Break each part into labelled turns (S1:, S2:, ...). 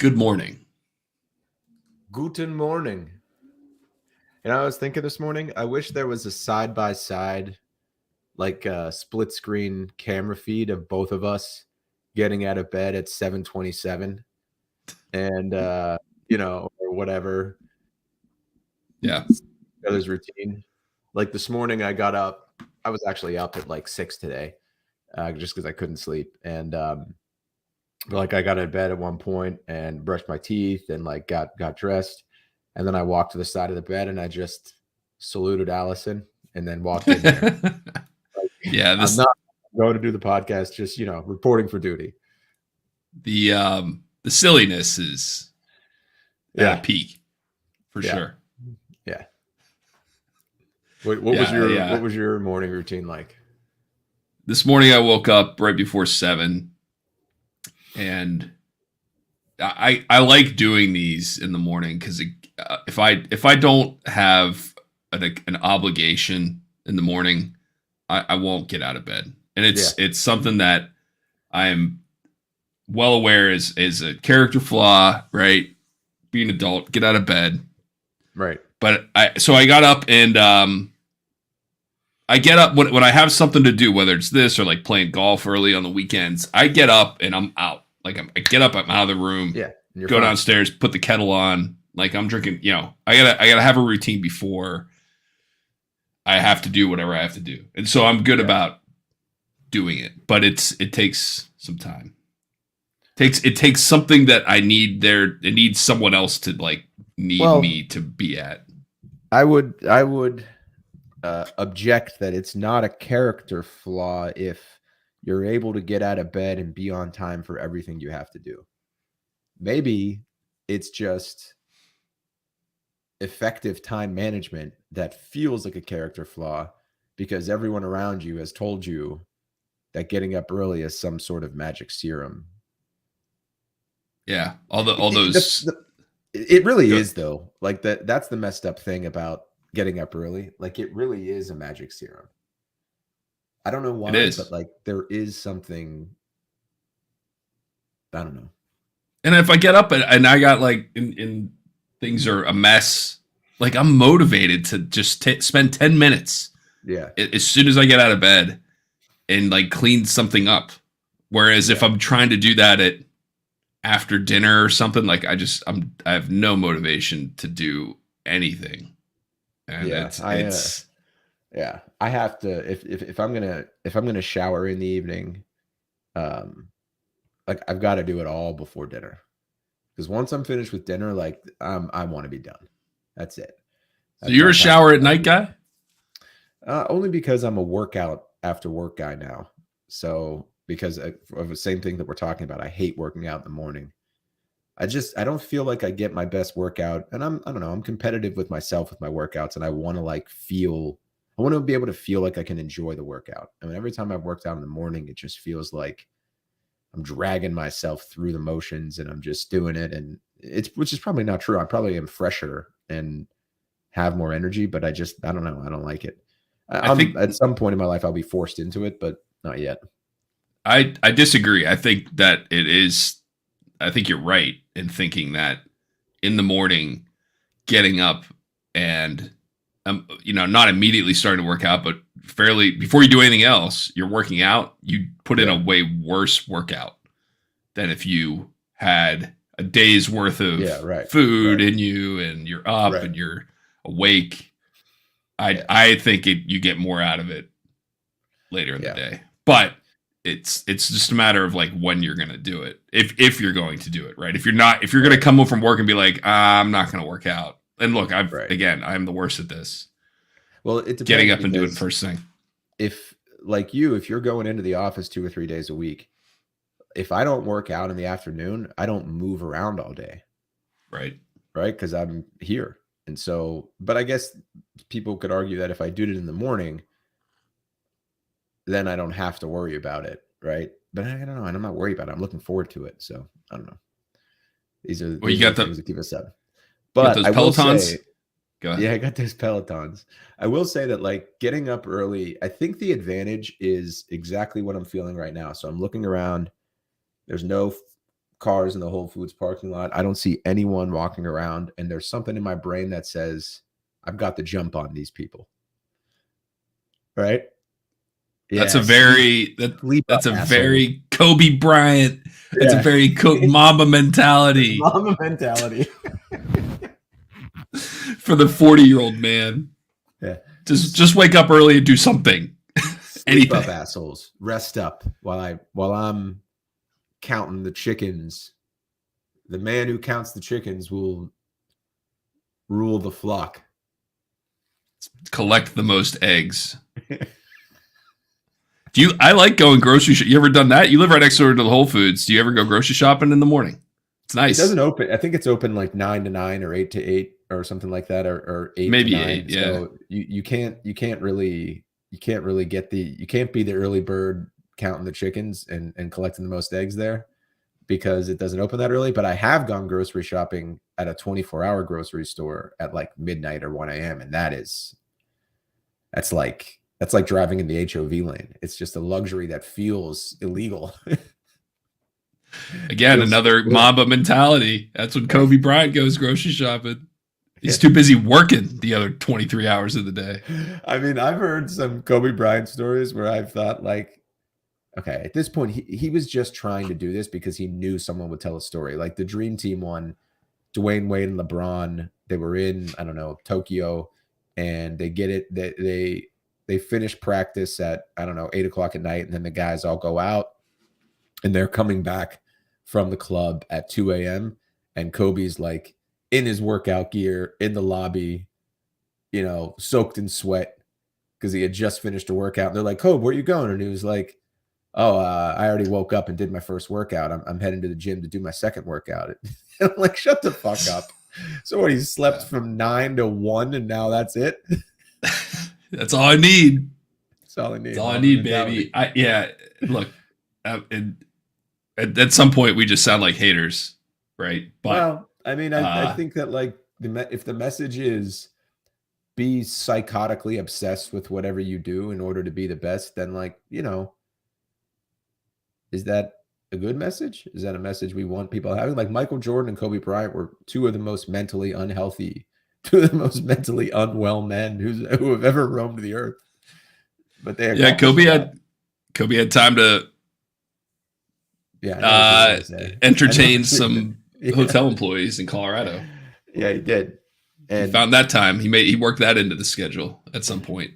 S1: Good morning.
S2: Guten Morning. And I was thinking this morning, I wish there was a side-by-side, like a split screen camera feed of both of us getting out of bed at 7:27 and or whatever
S1: Yeah.
S2: other's routine. Like this morning I got up. I was actually up at like 6 today, just because I couldn't sleep. And but like I got out of bed at one point and brushed my teeth and like got dressed. And then I walked to the side of the bed and I just saluted Allison and then walked in there.
S1: Yeah,
S2: I'm not going to do the podcast, just reporting for duty.
S1: the silliness is at a peak for sure.
S2: Yeah. What was your morning routine like?
S1: This morning I woke up right before 7, and I like doing these in the morning because if I don't have an obligation in the morning, I won't get out of bed, and it's something that I am well aware is a character flaw, right? Being an adult, get out of bed,
S2: right?
S1: But I got up and I get up when I have something to do, whether it's this or like playing golf early on the weekends. I get up and I'm out. Like I get up, I'm out of the room.
S2: Yeah,
S1: go downstairs, put the kettle on. Like I'm drinking. I gotta have a routine before I have to do whatever I have to do, and so I'm good about doing it. But it takes some time. It takes something that I need there. It needs someone else to me to be at.
S2: I would object that it's not a character flaw if you're able to get out of bed and be on time for everything you have to do. Maybe it's just effective time management that feels like a character flaw because everyone around you has told you that getting up early is some sort of magic serum.
S1: Yeah, all those.
S2: It really is though. Like that's the messed up thing about getting up early. Like it really is a magic serum. I don't know why, but like there is something. I don't know.
S1: And if I get up and I got like in things are a mess, like I'm motivated to just spend 10 minutes.
S2: Yeah.
S1: As soon as I get out of bed and like clean something up. Whereas if I'm trying to do that after dinner or something, like I have no motivation to do anything. And
S2: I have to if I'm gonna shower in the evening, like I've got to do it all before dinner. Because once I'm finished with dinner, like I want to be done. That's it.
S1: So you're a shower at night guy?
S2: Only because I'm a workout after work guy now. So because of the same thing that we're talking about, I hate working out in the morning. I don't feel like I get my best workout, and I don't know, I'm competitive with myself with my workouts, and I want to be able to feel like I can enjoy the workout. I mean, every time I've worked out in the morning, it just feels like I'm dragging myself through the motions and I'm just doing it. And which is probably not true. I probably am fresher and have more energy, but I don't know. I don't like it. I think at some point in my life I'll be forced into it, but not yet.
S1: I disagree. I think that I think you're right in thinking that in the morning, getting up and not immediately starting to work out, but fairly before you do anything else, you're working out, you put in a way worse workout than if you had a day's worth of food in you and you're up and you're awake. I think you get more out of it later in the day, but it's just a matter of like when you're going to do it. If you're going to do it, right? If you're going to come home from work and be like, I'm not going to work out. And look, I'm the worst at this.
S2: Well, it's
S1: getting up and doing first thing.
S2: If you're going into the office 2 or 3 days a week, if I don't work out in the afternoon, I don't move around all day.
S1: Right.
S2: Right. Because I'm here. And so, but I guess people could argue that if I did it in the morning, then I don't have to worry about it. Right. But I don't know. And I'm not worried about it. I'm looking forward to it. So I don't know. These are things that keep us up. But
S1: those Pelotons?
S2: I got those Pelotons. I will say that like getting up early, I think the advantage is exactly what I'm feeling right now. So I'm looking around. There's no cars in the Whole Foods parking lot. I don't see anyone walking around, and there's something in my brain that says I've got the jump on these people. Right?
S1: That's
S2: Yeah,
S1: a very that's a
S2: up,
S1: very Kobe Bryant. That's a very Mamba mentality.
S2: Mamba mentality.
S1: For the 40-year-old man.
S2: Yeah.
S1: Just wake up early and do something.
S2: Sleep up, assholes. Rest up while I'm counting the chickens. The man who counts the chickens will rule the flock.
S1: Collect the most eggs. I like going grocery shopping. You ever done that? You live right next door to the Whole Foods. Do you ever go grocery shopping in the morning? It's nice.
S2: It doesn't open. I think it's open like 9 to 9 or 8 to 8 or something like that, or 8
S1: maybe
S2: to 9.
S1: 8. Yeah.
S2: So you can't really get you can't be the early bird counting the chickens and collecting the most eggs there because it doesn't open that early. But I have gone grocery shopping at a 24-hour grocery store at like midnight or 1 a.m. and that's like driving in the HOV lane. It's just a luxury that feels illegal.
S1: Again, another Mamba mentality. That's when Kobe Bryant goes grocery shopping. He's too busy working the other 23 hours of the day.
S2: I mean, I've heard some Kobe Bryant stories where I've thought like, okay, at this point, he was just trying to do this because he knew someone would tell a story. Like the Dream Team one, Dwayne Wade and LeBron, they were in, I don't know, Tokyo, and they get it. They finish practice at, I don't know, 8 o'clock at night, and then the guys all go out, and they're coming back from the club at 2 a.m. And Kobe's like in his workout gear in the lobby, soaked in sweat because he had just finished a workout. And they're like, Kobe, where are you going? And he was like, oh, I already woke up and did my first workout. I'm heading to the gym to do my second workout. And I'm like, shut the fuck up. So what, he slept from 9 to 1 and now that's it?
S1: That's all I need.
S2: That's all I need.
S1: That's all I need, baby. Look, at some point we just sound like haters, right?
S2: But well, I mean, I think that like if the message is be psychotically obsessed with whatever you do in order to be the best, then like, is that a good message? Is that a message we want people having? Like Michael Jordan and Kobe Bryant were two of the most mentally unhealthy, two of the most mentally unwell men who have ever roamed the earth. But they
S1: Kobe had time to entertain some hotel employees in Colorado.
S2: Yeah, he did. And
S1: he found that time. He worked that into the schedule at some point.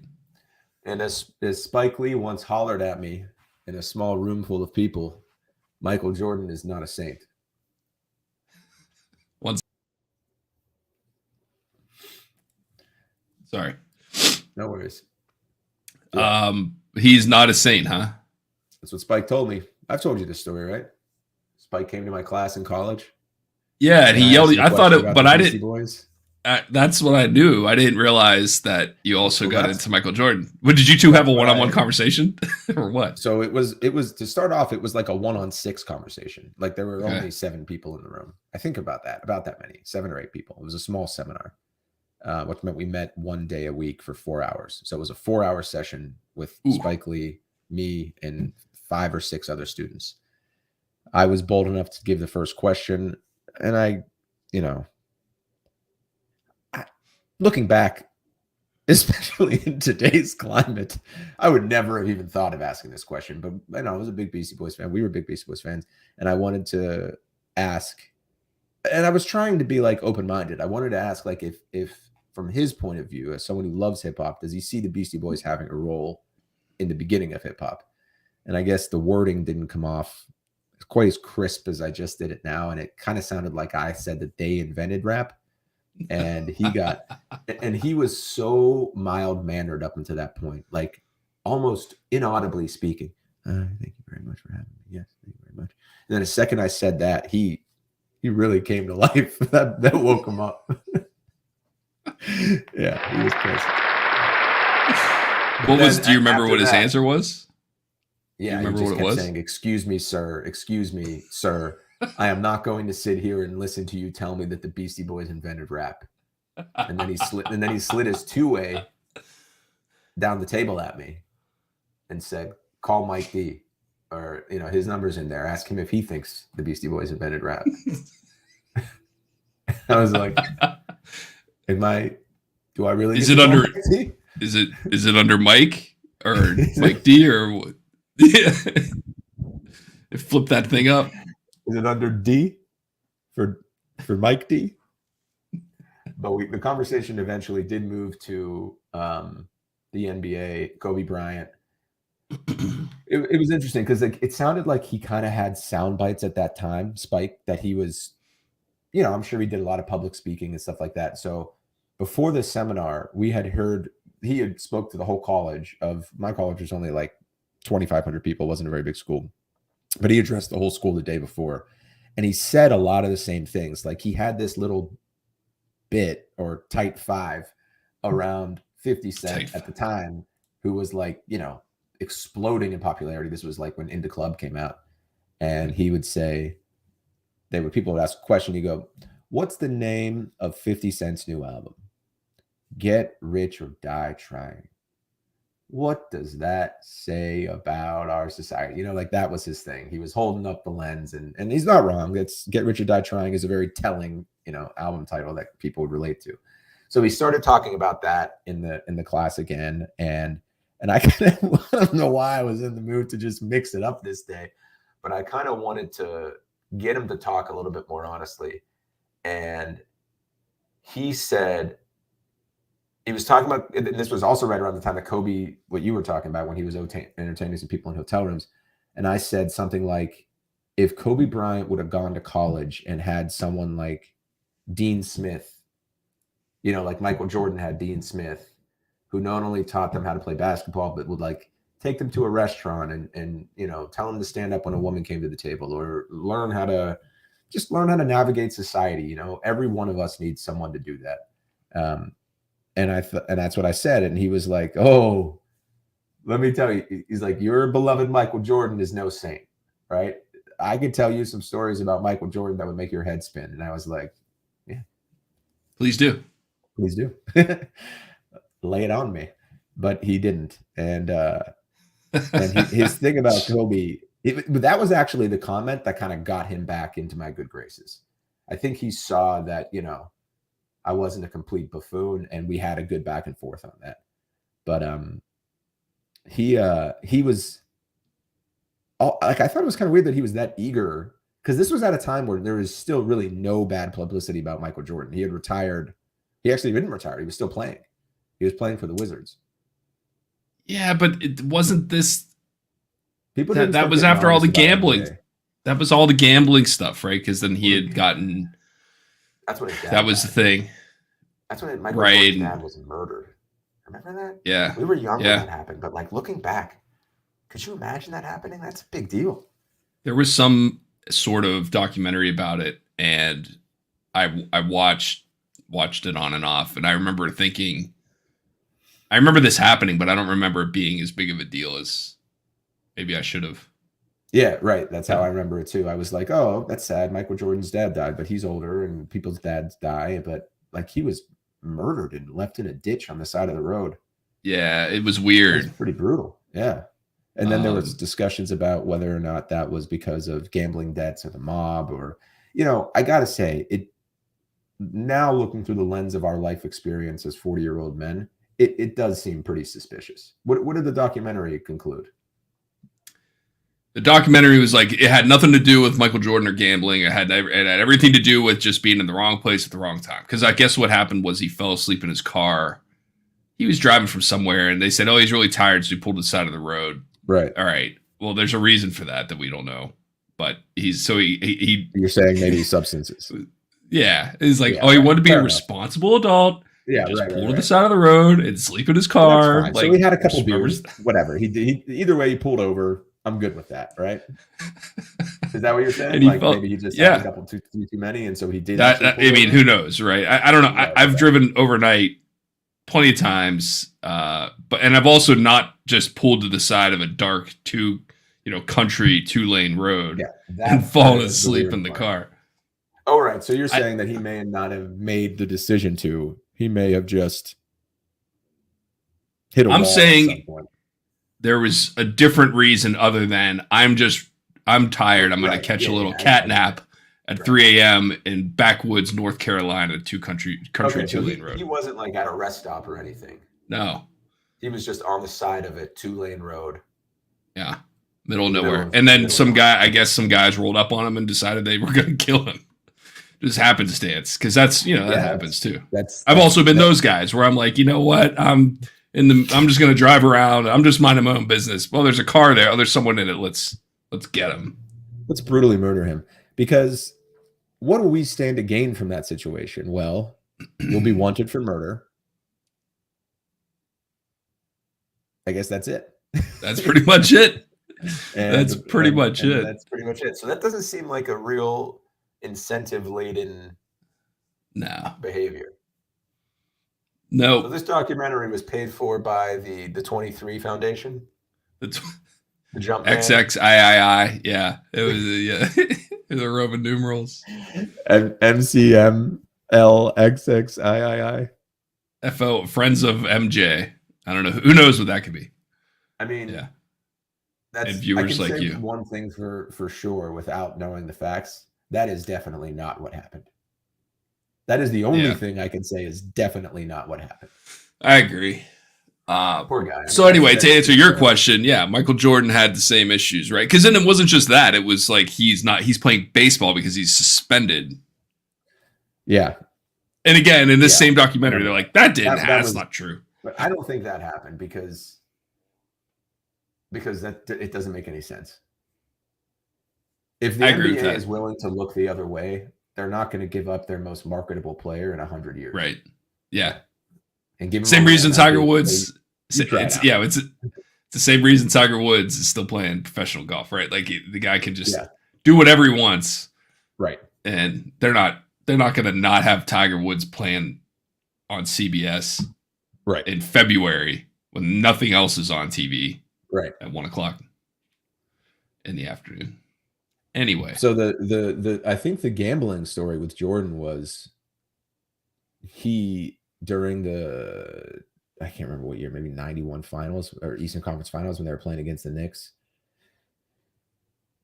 S2: And as Spike Lee once hollered at me in a small room full of people, Michael Jordan is not a saint.
S1: Sorry.
S2: No worries.
S1: He's not a saint, huh?
S2: That's what Spike told me. I've told you this story, right? Spike came to my class in college.
S1: Yeah, and he yelled. I thought it, but I didn't.
S2: Boys.
S1: That's what I knew. I didn't realize that you also got into Michael Jordan. What, did you two have a one-on-one conversation or what?
S2: So it was to start off, it was like a 1-on-6 conversation. Like there were only 7 people in the room. I think about that many, 7 or 8 people. It was a small seminar, which meant we met one day a week for 4 hours. So it was a 4-hour session with Spike Lee, me, and 5 or 6 other students. I was bold enough to give the first question, and looking back, especially in today's climate, I would never have even thought of asking this question. But I was a big Beastie Boys fan. We were big Beastie Boys fans, and I wanted to ask, and I was trying to be like open-minded. I wanted to ask, like, if from his point of view, as someone who loves hip hop, does he see the Beastie Boys having a role in the beginning of hip hop? And I guess the wording didn't come off quite as crisp as I just did it now, and it kind of sounded like I said that they invented rap. And he was so mild-mannered up until that point, like almost inaudibly speaking. Thank you very much for having me. Yes, thank you very much. And then the second I said that, he really came to life. that woke him up. Yeah, he was pissed.
S1: Do you remember what his answer was?
S2: Yeah, he just kept saying, "Excuse me, sir. Excuse me, sir. I am not going to sit here and listen to you tell me that the Beastie Boys invented rap." And then he slid his two-way down the table at me and said, "Call Mike D." or his number's in there. Ask him if he thinks the Beastie Boys invented rap. I was like, do I really?
S1: Is it under? Is it under Mike or Mike D or what? Yeah. Flip that thing up.
S2: Is it under D for Mike D? But the conversation eventually did move to the NBA, Kobe Bryant. It was interesting because it sounded like he kind of had sound bites at that time, Spike, that he was, I'm sure he did a lot of public speaking and stuff like that. So before this seminar, we had heard he had spoke to the whole college. Of my college was only like 2,500 people, wasn't a very big school, but he addressed the whole school the day before, and he said a lot of the same things. Like he had this little bit or tight five around 50 Cent at the time, who was like, exploding in popularity. This was like when In Da Club came out, and he would say, people would ask a question. You go, what's the name of 50 Cent's new album? Get Rich or Die Trying. What does that say about our society? Like that was his thing. He was holding up the lens, and he's not wrong. It's Get Rich or Die Trying is a very telling, album title that people would relate to. So we started talking about that in the class again, and I don't know why I was in the mood to just mix it up this day, but I kind of wanted to get him to talk a little bit more honestly. And he said, he was talking about, and this was also right around the time that Kobe, what you were talking about, when he was entertaining some people in hotel rooms. And I said something like, if Kobe Bryant would have gone to college and had someone like Dean Smith, like Michael Jordan had Dean Smith, who not only taught them how to play basketball, but would like take them to a restaurant and tell them to stand up when a woman came to the table, or learn how to navigate society. Every one of us needs someone to do that. And that's what I said. And he was like, oh, let me tell you, he's like, your beloved Michael Jordan is no saint, right? I could tell you some stories about Michael Jordan that would make your head spin. And I was like, yeah,
S1: please do.
S2: Lay it on me. But he didn't. And his thing about Kobe, that was actually the comment that kind of got him back into my good graces. I think he saw that, I wasn't a complete buffoon, and we had a good back and forth on that. But he was, like, I thought it was kind of weird that he was that eager, because this was at a time where there was still really no bad publicity about Michael Jordan. He had retired. He actually didn't retire. He was still playing. He was playing for the Wizards.
S1: Yeah, but it wasn't this.
S2: People
S1: that was after all the gambling. That was all the gambling stuff, right? Because then he had gotten.
S2: That's what his dad
S1: that was
S2: died.
S1: the thing.
S2: That's when Michael Jordan's dad was murdered. Remember that?
S1: Yeah.
S2: We were young when that happened, but like looking back, could you imagine that happening? That's a big deal.
S1: There was some sort of documentary about it, and I watched it on and off, and I remember thinking, I remember this happening, but I don't remember it being as big of a deal as maybe I should have.
S2: Yeah, right. That's how I remember it too. I was like, oh, that's sad. Michael Jordan's dad died, but he's older and people's dads die. But like, he was murdered and left in a ditch on the side of the road.
S1: Yeah, it was weird.
S2: It was pretty brutal. Yeah. And then there was discussions about whether or not that was because of gambling debts or the mob, or, I got to say, it now looking through the lens of our life experience as 40-year-old men, it does seem pretty suspicious. What did the documentary conclude?
S1: The documentary was like, it had nothing to do with Michael Jordan or gambling. It had everything to do with just being in the wrong place at the wrong time. Because I guess what happened was he fell asleep in his car. He was driving from somewhere, and they said, oh, he's really tired, so he pulled to the side of the road.
S2: Right.
S1: All right. Well, there's a reason for that we don't know. But he
S2: You're saying maybe substances.
S1: Yeah. He's like, he wanted to be a responsible adult.
S2: Yeah,
S1: just pull to the side of the road and sleep in his car.
S2: Like, so he had a couple beers, whatever. He either way, he pulled over. I'm good with that, right? Is that what you're saying? Like maybe he just had a couple too many, and so he did.
S1: I mean, who knows, right? I don't know. I've driven overnight plenty of times, and I've also not just pulled to the side of a dark country 2-lane road and fallen asleep in the car.
S2: Oh, right. So you're saying that he may not have made the decision to. He may have just hit a wall.
S1: I'm saying there was a different reason other than I'm tired. I'm going to catch a little cat nap at 3 a.m. in backwoods North Carolina, country
S2: Okay, so
S1: 2-lane road.
S2: he wasn't like at a rest stop or anything.
S1: No,
S2: He was just on the side of it, 2-lane road.
S1: yeah, middle of nowhere. And then some guys rolled up on him and decided they were going to kill him. Just happenstance, because that's that happens too. I've also been those guys where I'm like, you know what, I'm just going to drive around. I'm just minding my own business. Well, there's a car there. Oh, there's someone in it. Let's get him.
S2: Let's brutally murder him. Because what do we stand to gain from that situation? Well, we'll be wanted for murder. I guess that's it.
S1: That's pretty much it.
S2: That's pretty much it. So that doesn't seem like a real incentive-laden behavior.
S1: No.
S2: So this documentary was paid for by the 23 Foundation.
S1: The
S2: Jumpman.
S1: XXIII. Yeah. It was the Roman numerals.
S2: MCMLXXIII.
S1: FO, Friends of MJ. I don't know. Who knows what that could be?
S2: I mean,
S1: yeah.
S2: That's,
S1: and viewers
S2: I can
S1: like
S2: say
S1: you.
S2: One thing for sure, without knowing the facts, that is definitely not what happened. That is the only thing I can say is definitely not what happened.
S1: I agree.
S2: Poor guy.
S1: So anyway, to answer your question, Michael Jordan had the same issues, right? Because then it wasn't just that; it was like he's playing baseball because he's suspended. Yeah. And again, in this same documentary, they're like, that's not true.
S2: But I don't think that happened because it doesn't make any sense. If the NBA is willing to look the other way, they're not going to give up their most marketable player in 100 years.
S1: Right. Yeah.
S2: And give
S1: same reason Tiger Woods. It's the same reason Tiger Woods is still playing professional golf, right? Like the guy can just do whatever he wants.
S2: Right.
S1: And they're not going to not have Tiger Woods playing on CBS in February when nothing else is on TV at 1:00 in the afternoon. Anyway,
S2: so the I think the gambling story with Jordan was he during the I can't remember what year, maybe 91 finals or Eastern Conference Finals when they were playing against the Knicks.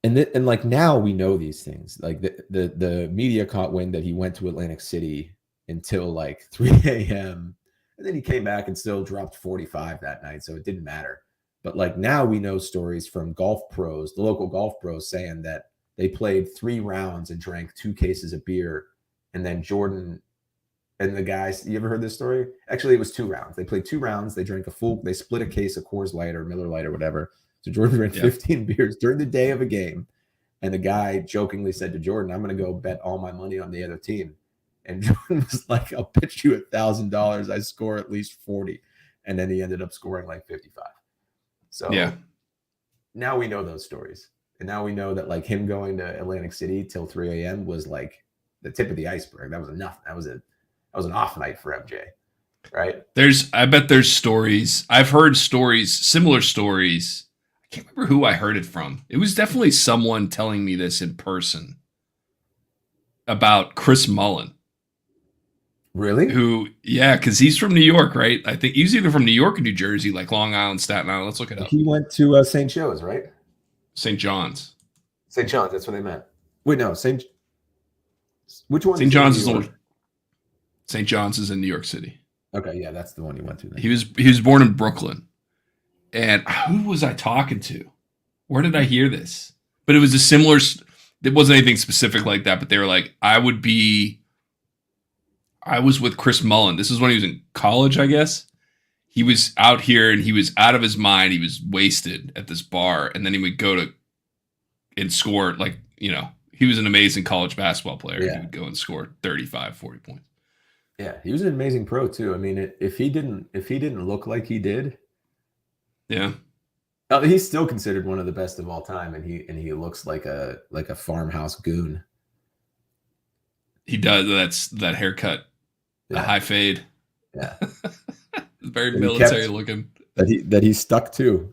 S2: And like now we know these things. Like the media caught wind that he went to Atlantic City until like 3 a.m. and then he came back and still dropped 45 that night, so it didn't matter. But like now we know stories from golf pros, the local golf pros, saying that they played 3 rounds and drank 2 cases of beer, and then Jordan and the guys. You ever heard this story? Actually, it was 2 rounds. They played 2 rounds. They drank they split a case of Coors Light or Miller Lite or whatever. So Jordan drank 15 beers during the day of a game. And the guy jokingly said to Jordan, "I'm going to go bet all my money on the other team." And Jordan was like, "I'll bet you $1,000 I score at least 40." And then he ended up scoring like 55. So now we know those stories. And now we know that like him going to Atlantic City till 3 a.m. was like the tip of the iceberg. That was enough. That was an off night for MJ. Right.
S1: I bet there's stories. I've heard stories, similar stories. I can't remember who I heard it from. It was definitely someone telling me this in person about Chris Mullin.
S2: Really?
S1: Because he's from New York, right? I think he's either from New York or New Jersey, like Long Island, Staten Island. Let's look it up.
S2: He went to St. Joe's, right?
S1: St. John's.
S2: St. John's, that's what they meant. Wait, no, which one?
S1: St. John's is St. John's is in New York City.
S2: Okay, yeah, that's the one he went to. Then.
S1: He was born in Brooklyn. And who was I talking to? Where did I hear this? But it was a similar. It wasn't anything specific like that. But they were like, I was with Chris Mullin. This is when he was in college, I guess. He was out here and he was out of his mind. He was wasted at this bar. And then he would go and score like, he was an amazing college basketball player.
S2: Yeah.
S1: He would go and score 35, 40 points.
S2: Yeah, he was an amazing pro too. I mean, if he didn't look like he did, he's still considered one of the best of all time, and he looks like a farmhouse goon.
S1: He does. That's that haircut, the high fade.
S2: Yeah,
S1: very military looking.
S2: That he stuck to.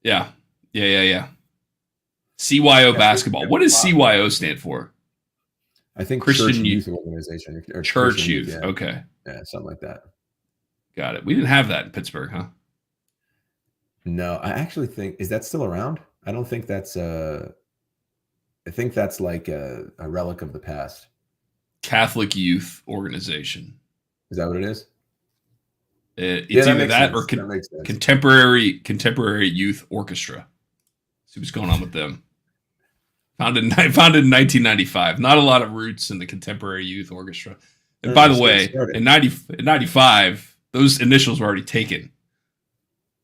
S1: Yeah. CYO basketball. What does CYO stand for?
S2: I think Christian Youth Organization or
S1: Church Youth. Okay.
S2: Yeah, something like that.
S1: Got it. We didn't have that in Pittsburgh, huh?
S2: No, I actually think is that still around? I don't think that's I think that's like a relic of the past.
S1: Catholic Youth Organization.
S2: Is that what it is? Yeah,
S1: It's
S2: that
S1: either
S2: makes
S1: that or
S2: sense. That makes sense.
S1: contemporary youth orchestra. See what's going on with them. Founded in 1995. Not a lot of roots in the contemporary youth orchestra. And by the
S2: Just getting
S1: way,
S2: started.
S1: in 95, those initials were already taken.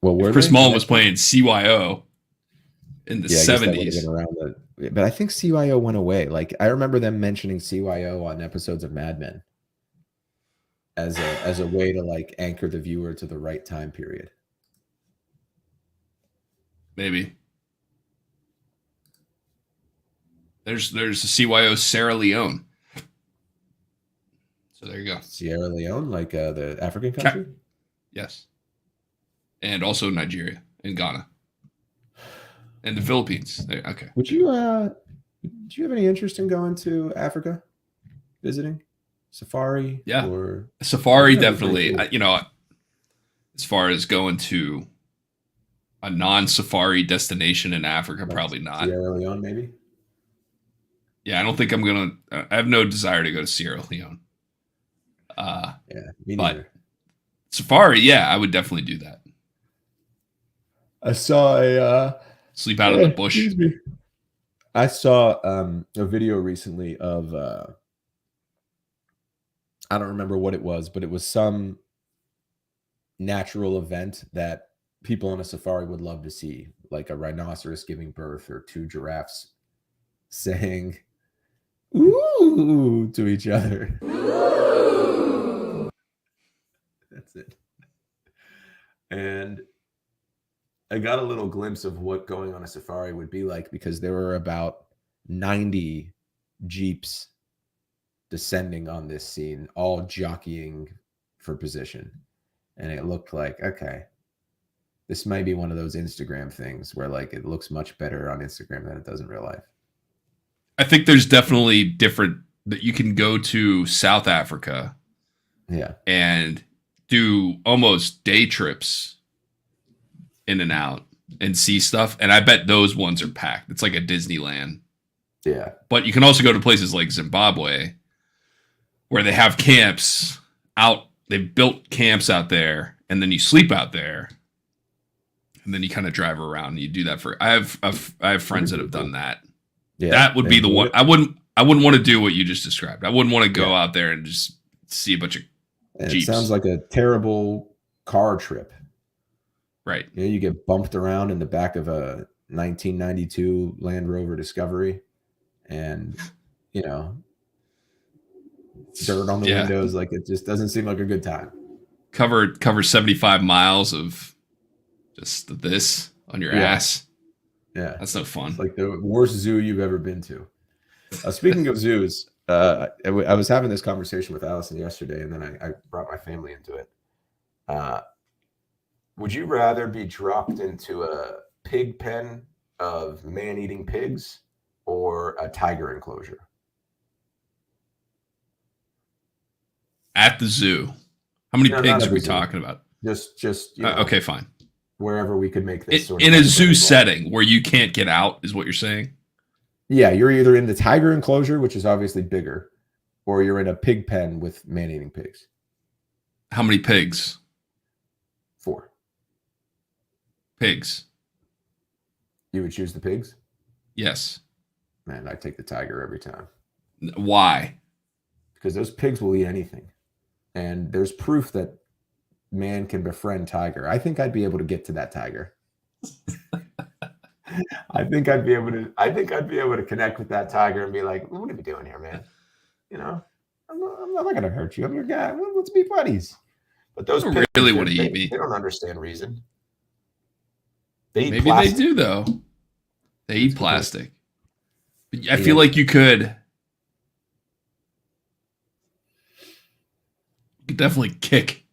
S2: Well, were
S1: If Chris
S2: they?
S1: Mullen was playing CYO in the
S2: Yeah, I guess that would have
S1: 70s,
S2: been around the. But I think CYO went away. Like I remember them mentioning CYO on episodes of Mad Men as a way to like anchor the viewer to the right time period.
S1: maybe. There's a CYO Sierra Leone. So there you go.
S2: Sierra Leone, like the African country.
S1: Yes. And also Nigeria and Ghana. And the Philippines. Okay.
S2: Would you do you have any interest in going to Africa, visiting, safari?
S1: Yeah.
S2: Or
S1: Safari,
S2: that'd be pretty
S1: definitely.
S2: cool.
S1: You know, as far as going to a non-safari destination in Africa,
S2: Like
S1: probably not.
S2: Sierra Leone, maybe.
S1: Yeah, I don't think I'm gonna. I have no desire to go to Sierra Leone.
S2: Yeah, me
S1: But
S2: neither.
S1: safari, yeah, I would definitely do that.
S2: I saw a
S1: Sleep out in the bush.
S2: excuse me. I saw a video recently of I don't remember what it was, but it was some natural event that people on a safari would love to see, like a rhinoceros giving birth or two giraffes saying "ooh" to each other. That's it. And I got a little glimpse of what going on a safari would be like because there were about 90 jeeps descending on this scene, all jockeying for position. And it looked like, okay, this might be one of those Instagram things where like it looks much better on Instagram than it does in real life.
S1: I think there's definitely different that you can go to South Africa
S2: Yeah.
S1: and do almost day trips in and out and see stuff. And I bet those ones are packed. It's like a Disneyland.
S2: Yeah.
S1: But you can also go to places like Zimbabwe where they have camps out. They've built camps out there and then you sleep out there. And then you kind of drive around and you do that for I have friends that have done that.
S2: Yeah.
S1: That would be the one. I wouldn't want to do what you just described. I wouldn't want to go
S2: Yeah.
S1: out there and just see a bunch of
S2: And it
S1: Jeeps.
S2: sounds like a terrible car trip.
S1: right.
S2: You know, you get bumped around in the back of a 1992 Land Rover Discovery and, you know, dirt on the
S1: Yeah.
S2: windows. Like it just doesn't seem like a good time.
S1: Cover 75 miles of just this on your
S2: Yeah.
S1: ass.
S2: Yeah.
S1: That's no fun.
S2: It's like the worst zoo you've ever been to. Speaking of zoos, I was having this conversation with Allison yesterday, and then I brought my family into it. Would you rather be dropped into a pig pen of man-eating pigs or a tiger enclosure?
S1: At the zoo. How many
S2: No, not
S1: pigs
S2: at
S1: are
S2: the
S1: we
S2: zoo.
S1: talking about?
S2: Just you know,
S1: Okay, fine.
S2: wherever we could make this sort
S1: In
S2: of
S1: a zoo
S2: hypothetical.
S1: setting where you can't get out is what you're saying?
S2: Yeah, you're either in the tiger enclosure, which is obviously bigger, or you're in a pig pen with man-eating pigs.
S1: How many pigs?
S2: 4.
S1: Pigs.
S2: You would choose the pigs?
S1: Yes.
S2: Man, I take the tiger every time
S1: Why?
S2: because those pigs will eat anything. And there's proof that man can befriend tiger. I think I'd be able to get to that tiger. I think I'd be able to connect with that tiger and be like, what are we doing here, man? You know, I'm not going to hurt you. I'm your guy. Let's be buddies. But those
S1: don't
S2: pigs,
S1: really wanna
S2: they-
S1: eat me.
S2: They don't understand reason. They eat
S1: Maybe
S2: plastic.
S1: they do though. They eat
S2: That's
S1: plastic. But I
S2: Yeah.
S1: feel like you could definitely kick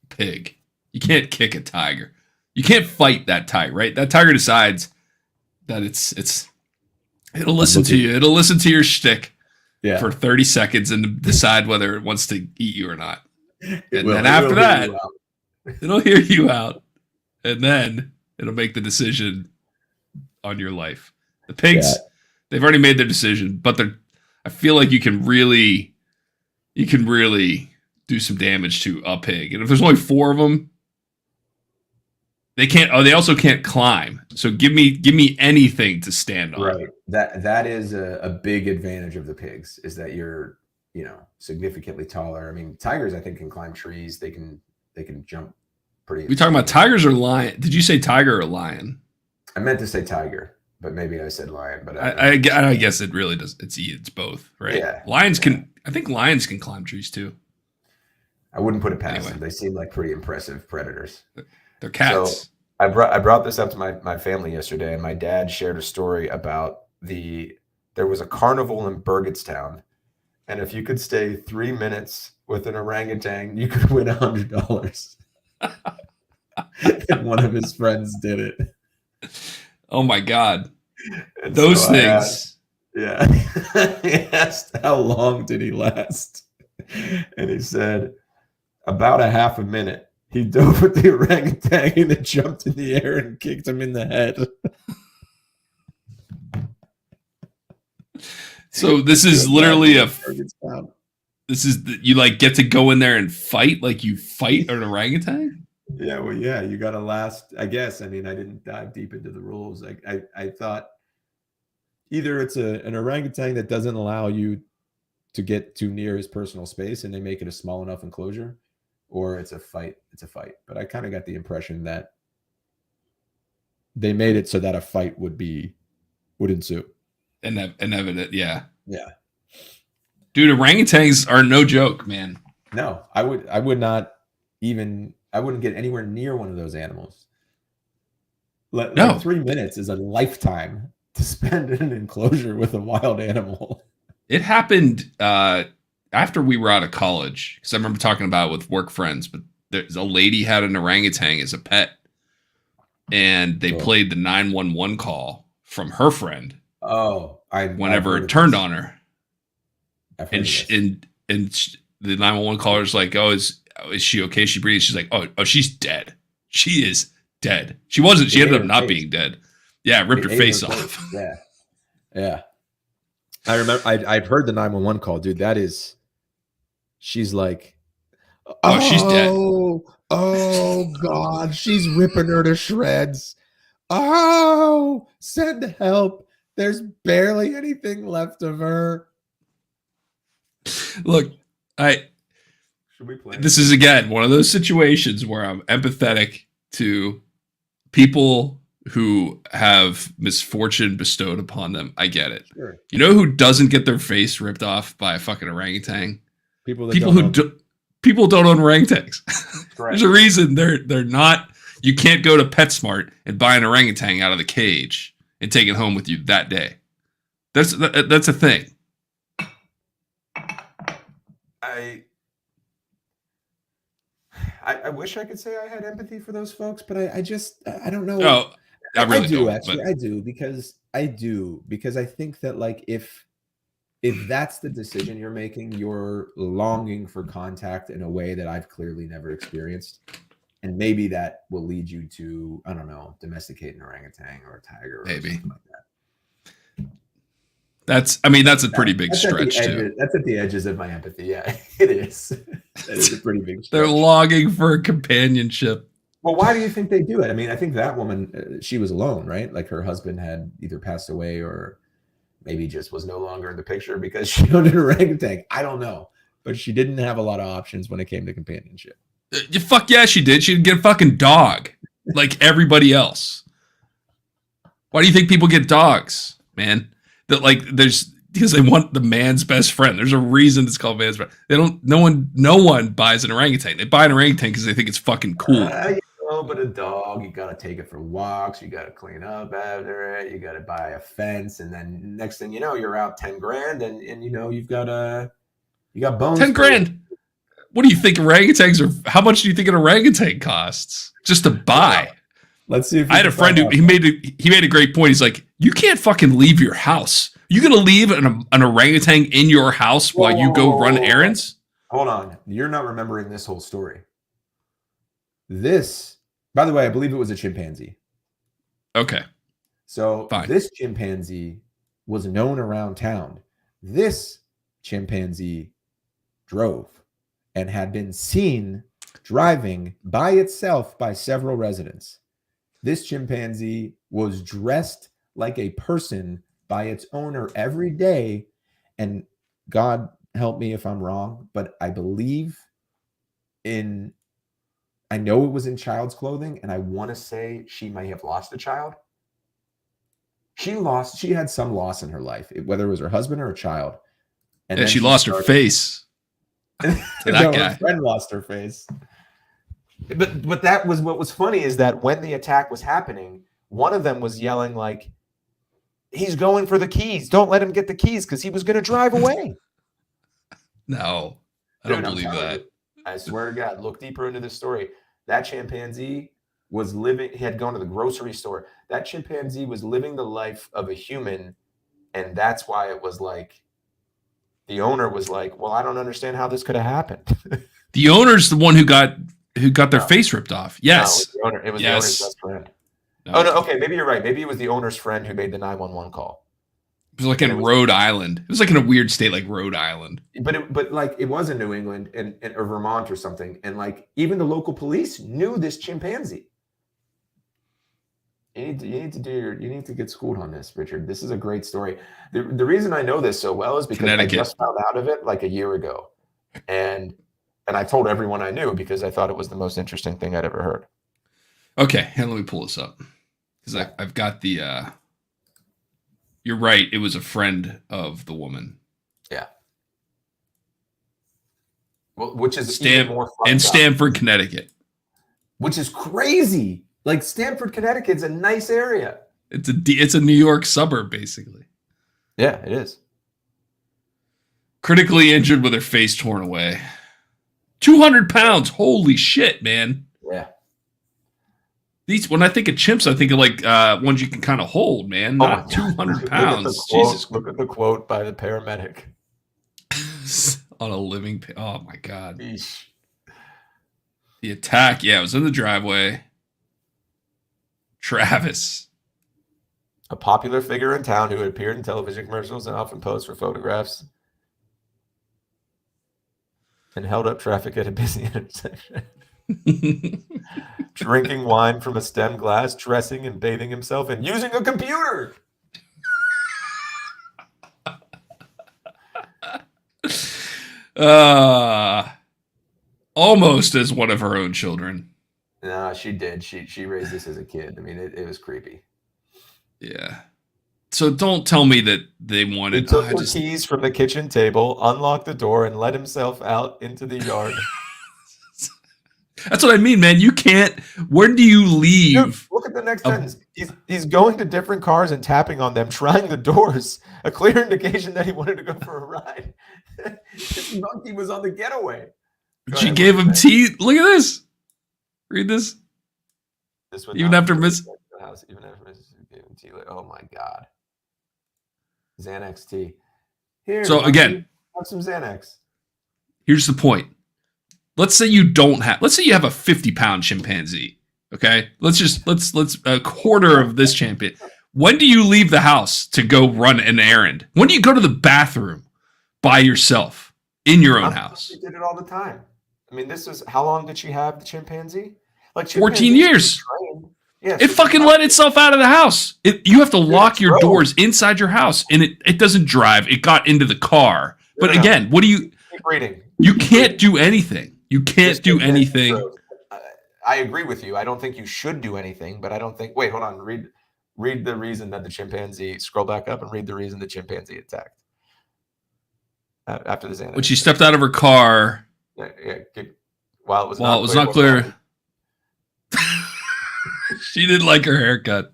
S1: a pig. You can't kick a tiger. You can't fight that tiger, right? That tiger decides that it'll listen to you. It'll listen to your shtick
S2: Yeah.
S1: for 30 seconds and decide whether it wants to eat you or not.
S2: It
S1: And
S2: will-
S1: then
S2: it
S1: after
S2: will
S1: that,
S2: hear you out.
S1: it'll hear you out. And then It'll make the decision on your life. The pigs, they've already made their decision, but I feel like you can really do some damage to a pig. And if there's only 4 of them, they can't. Oh, they also can't climb. So give me anything to stand on.
S2: Right. That is a big advantage of the pigs, is that you're, significantly taller. I mean, tigers, I think, can climb trees. They can jump pretty.
S1: We talking about tigers or lion? Did you say tiger or lion?
S2: I meant to say tiger, but maybe I said lion. But
S1: I guess it really does. It's both, right?
S2: Yeah.
S1: Lions can. I think lions can climb trees too.
S2: I wouldn't put it past them. They seem like pretty impressive predators.
S1: They're cats.
S2: So I brought this up to my family yesterday, and my dad shared a story about there was a carnival in Burgettstown, and if you could stay 3 minutes with an orangutan, you could win $100. And one of his friends did it.
S1: Oh my God.
S2: And
S1: those
S2: so
S1: things.
S2: He asked how long did he last? And he said about a half a minute. He dove with the orangutan and it jumped in the air and kicked him in the head.
S1: So this is literally you like get to go in there and fight, like you fight an orangutan?
S2: Yeah, well, yeah, you got to last, I guess. I mean, I didn't dive deep into the rules. I thought either it's an orangutan that doesn't allow you to get too near his personal space and they make it a small enough enclosure, or it's a fight. It's a fight. But I kind of got the impression that they made it so that a fight would ensue.
S1: Evident, yeah.
S2: Yeah.
S1: Dude, orangutans are no joke, man.
S2: No, I wouldn't get anywhere near one of those animals. Like 3 minutes is a lifetime to spend in an enclosure with a wild animal.
S1: It happened after we were out of college, because I remember talking about it with work friends, but there's a lady had an orangutan as a pet, and they played the 911 call from her friend.
S2: Oh,
S1: whenever it turned on her. And the 911 caller is like, "Oh, is she okay? She breathes." She's like, "Oh, she's dead. She is dead. She wasn't. She ended up not being dead. Yeah, ripped her face off."
S2: Yeah. I remember. I've heard the 911 call, dude. She's like,
S1: "Oh, she's dead.
S2: Oh God, she's ripping her to shreds. Oh, send help. There's barely anything left of her."
S1: Look,
S2: should we play?
S1: This is again one of those situations where I'm empathetic to people who have misfortune bestowed upon them. I get it.
S2: Sure.
S1: You know who doesn't get their face ripped off by a fucking orangutan? People don't own orangutans. There's a reason they're not. You can't go to PetSmart and buy an orangutan out of the cage and take it home with you that day. That's a thing.
S2: I wish I could say I had empathy for those folks, but I don't know.
S1: Oh, I do
S2: actually. I do because I think that, like, if that's the decision you're making, you're longing for contact in a way that I've clearly never experienced. And maybe that will lead you to, I don't know, domesticate an orangutan or a tiger or something like that.
S1: That's a pretty big stretch too.
S2: That's at the edges of my empathy. Yeah, it is. That is a pretty big stretch.
S1: They're longing for companionship.
S2: Well, why do you think they do it? I mean, I think that woman, she was alone, right? Like her husband had either passed away or maybe just was no longer in the picture because she owned an orangutan. I don't know. But she didn't have a lot of options when it came to companionship.
S1: Fuck yeah, she did. She'd get a fucking dog like everybody else. Why do you think people get dogs, man? That because they want the man's best friend. There's a reason it's called man's friend. No one buys an orangutan. They buy an orangutan because they think it's fucking cool.
S2: But a dog, you gotta take it for walks, you gotta clean up after it, you gotta buy a fence, and then next thing you know, you're out $10,000 and you know you got bones.
S1: $10,000. What do you think orangutans are? How much do you think an orangutan costs just to buy?
S2: Let's see if
S1: I had a friend who he made a great point. He's like, you can't fucking leave your house. You gonna leave an orangutan in your house while you go run errands?
S2: Hold on, you're not remembering this whole story. This, by the way, I believe it was a chimpanzee.
S1: Okay.
S2: So
S1: Fine.
S2: this chimpanzee was known around town. This chimpanzee drove and had been seen driving by itself by several residents. This chimpanzee was dressed like a person by its owner every day. And God help me if I'm wrong, but I believe I know it was in child's clothing, and I want to say she may have lost a child. She had some loss in her life, whether it was her husband or a child. And
S1: Yeah,
S2: then
S1: she lost her face to that
S2: no,
S1: guy.
S2: her friend lost her face. But that was what was funny, is that when the attack was happening, one of them was yelling like, he's going for the keys. Don't let him get the keys, because he was going to drive away.
S1: No, I don't believe that.
S2: I swear to God, look deeper into this story. That chimpanzee was living, he had gone to the grocery store. That chimpanzee was living the life of a human. And that's why it was like, the owner was like, well, I don't understand how this could have happened.
S1: The owner's the one who got their face ripped off. Yes.
S2: No, it was the owner's best friend.
S1: No.
S2: Oh, no. Okay. Maybe you're right. Maybe it was the owner's friend who made the 911 call.
S1: It was like in Rhode Island. It was like in a weird state like Rhode Island.
S2: But like it was in New England or Vermont or something. And like even the local police knew this chimpanzee. You need to get schooled on this, Richard. This is a great story. The reason I know this so well is because I just found out of it like a year ago. And I told everyone I knew because I thought it was the most interesting thing I'd ever heard.
S1: Okay, and let me pull this up. Because I've got the you're right, it was a friend of the woman.
S2: Yeah. Well, which is even more fun.
S1: And Stamford, Connecticut.
S2: Which is crazy. Like Stamford, Connecticut's a nice area.
S1: It's a New York suburb, basically.
S2: Yeah, it is.
S1: Critically injured with her face torn away. 200 pounds. Holy shit, man.
S2: Yeah.
S1: When I think of chimps, I think of like ones you can kind of hold, man. Not 200 pounds. Jesus.
S2: Look at the quote by the paramedic.
S1: On a living. Oh my God.
S2: Eesh.
S1: The attack. Yeah, it was in the driveway. Travis.
S2: A popular figure in town who had appeared in television commercials and often posed for photographs and held up traffic at a busy intersection. Drinking wine from a stemmed glass, dressing and bathing himself, and using a computer.
S1: Almost as one of her own children.
S2: No, she did. She raised this as a kid. I mean, it was creepy.
S1: Yeah. So don't tell me that they wanted.
S2: He took the keys from the kitchen table, unlocked the door, and let himself out into the yard.
S1: That's what I mean, man. You can't. When do you leave?
S2: Dude, look at the next sentence. He's going to different cars and tapping on them, trying the doors. A clear indication that he wanted to go for a ride. This monkey was on the getaway.
S1: She gave him tea. Look at this. Read this. Even after Miss.
S2: Even after Miss gave him tea. Oh my God. Xanax tea. Here.
S1: So again,
S2: have some Xanax.
S1: Here's the point. Let's say you have a 50-pound chimpanzee. Okay. Let's a quarter of this champion. When do you leave the house to go run an errand? When do you go to the bathroom by yourself in your own house?
S2: She did it all the time. I mean, how long did she have the chimpanzee? Like
S1: 14 years.
S2: Yeah,
S1: it fucking let itself out of the house. You have to lock your doors inside your house, and it doesn't drive. It got into the car. But again, what do you?
S2: Keep reading.
S1: You can't do anything. You can't do anything.
S2: I agree with you. I don't think you should do anything, but I don't think. Wait, hold on. Read the reason that the chimpanzee. Scroll back up and read the reason the chimpanzee attacked. After the Xanax.
S1: When she stepped out of her car.
S2: Yeah. While it was
S1: not clear. She didn't like her haircut.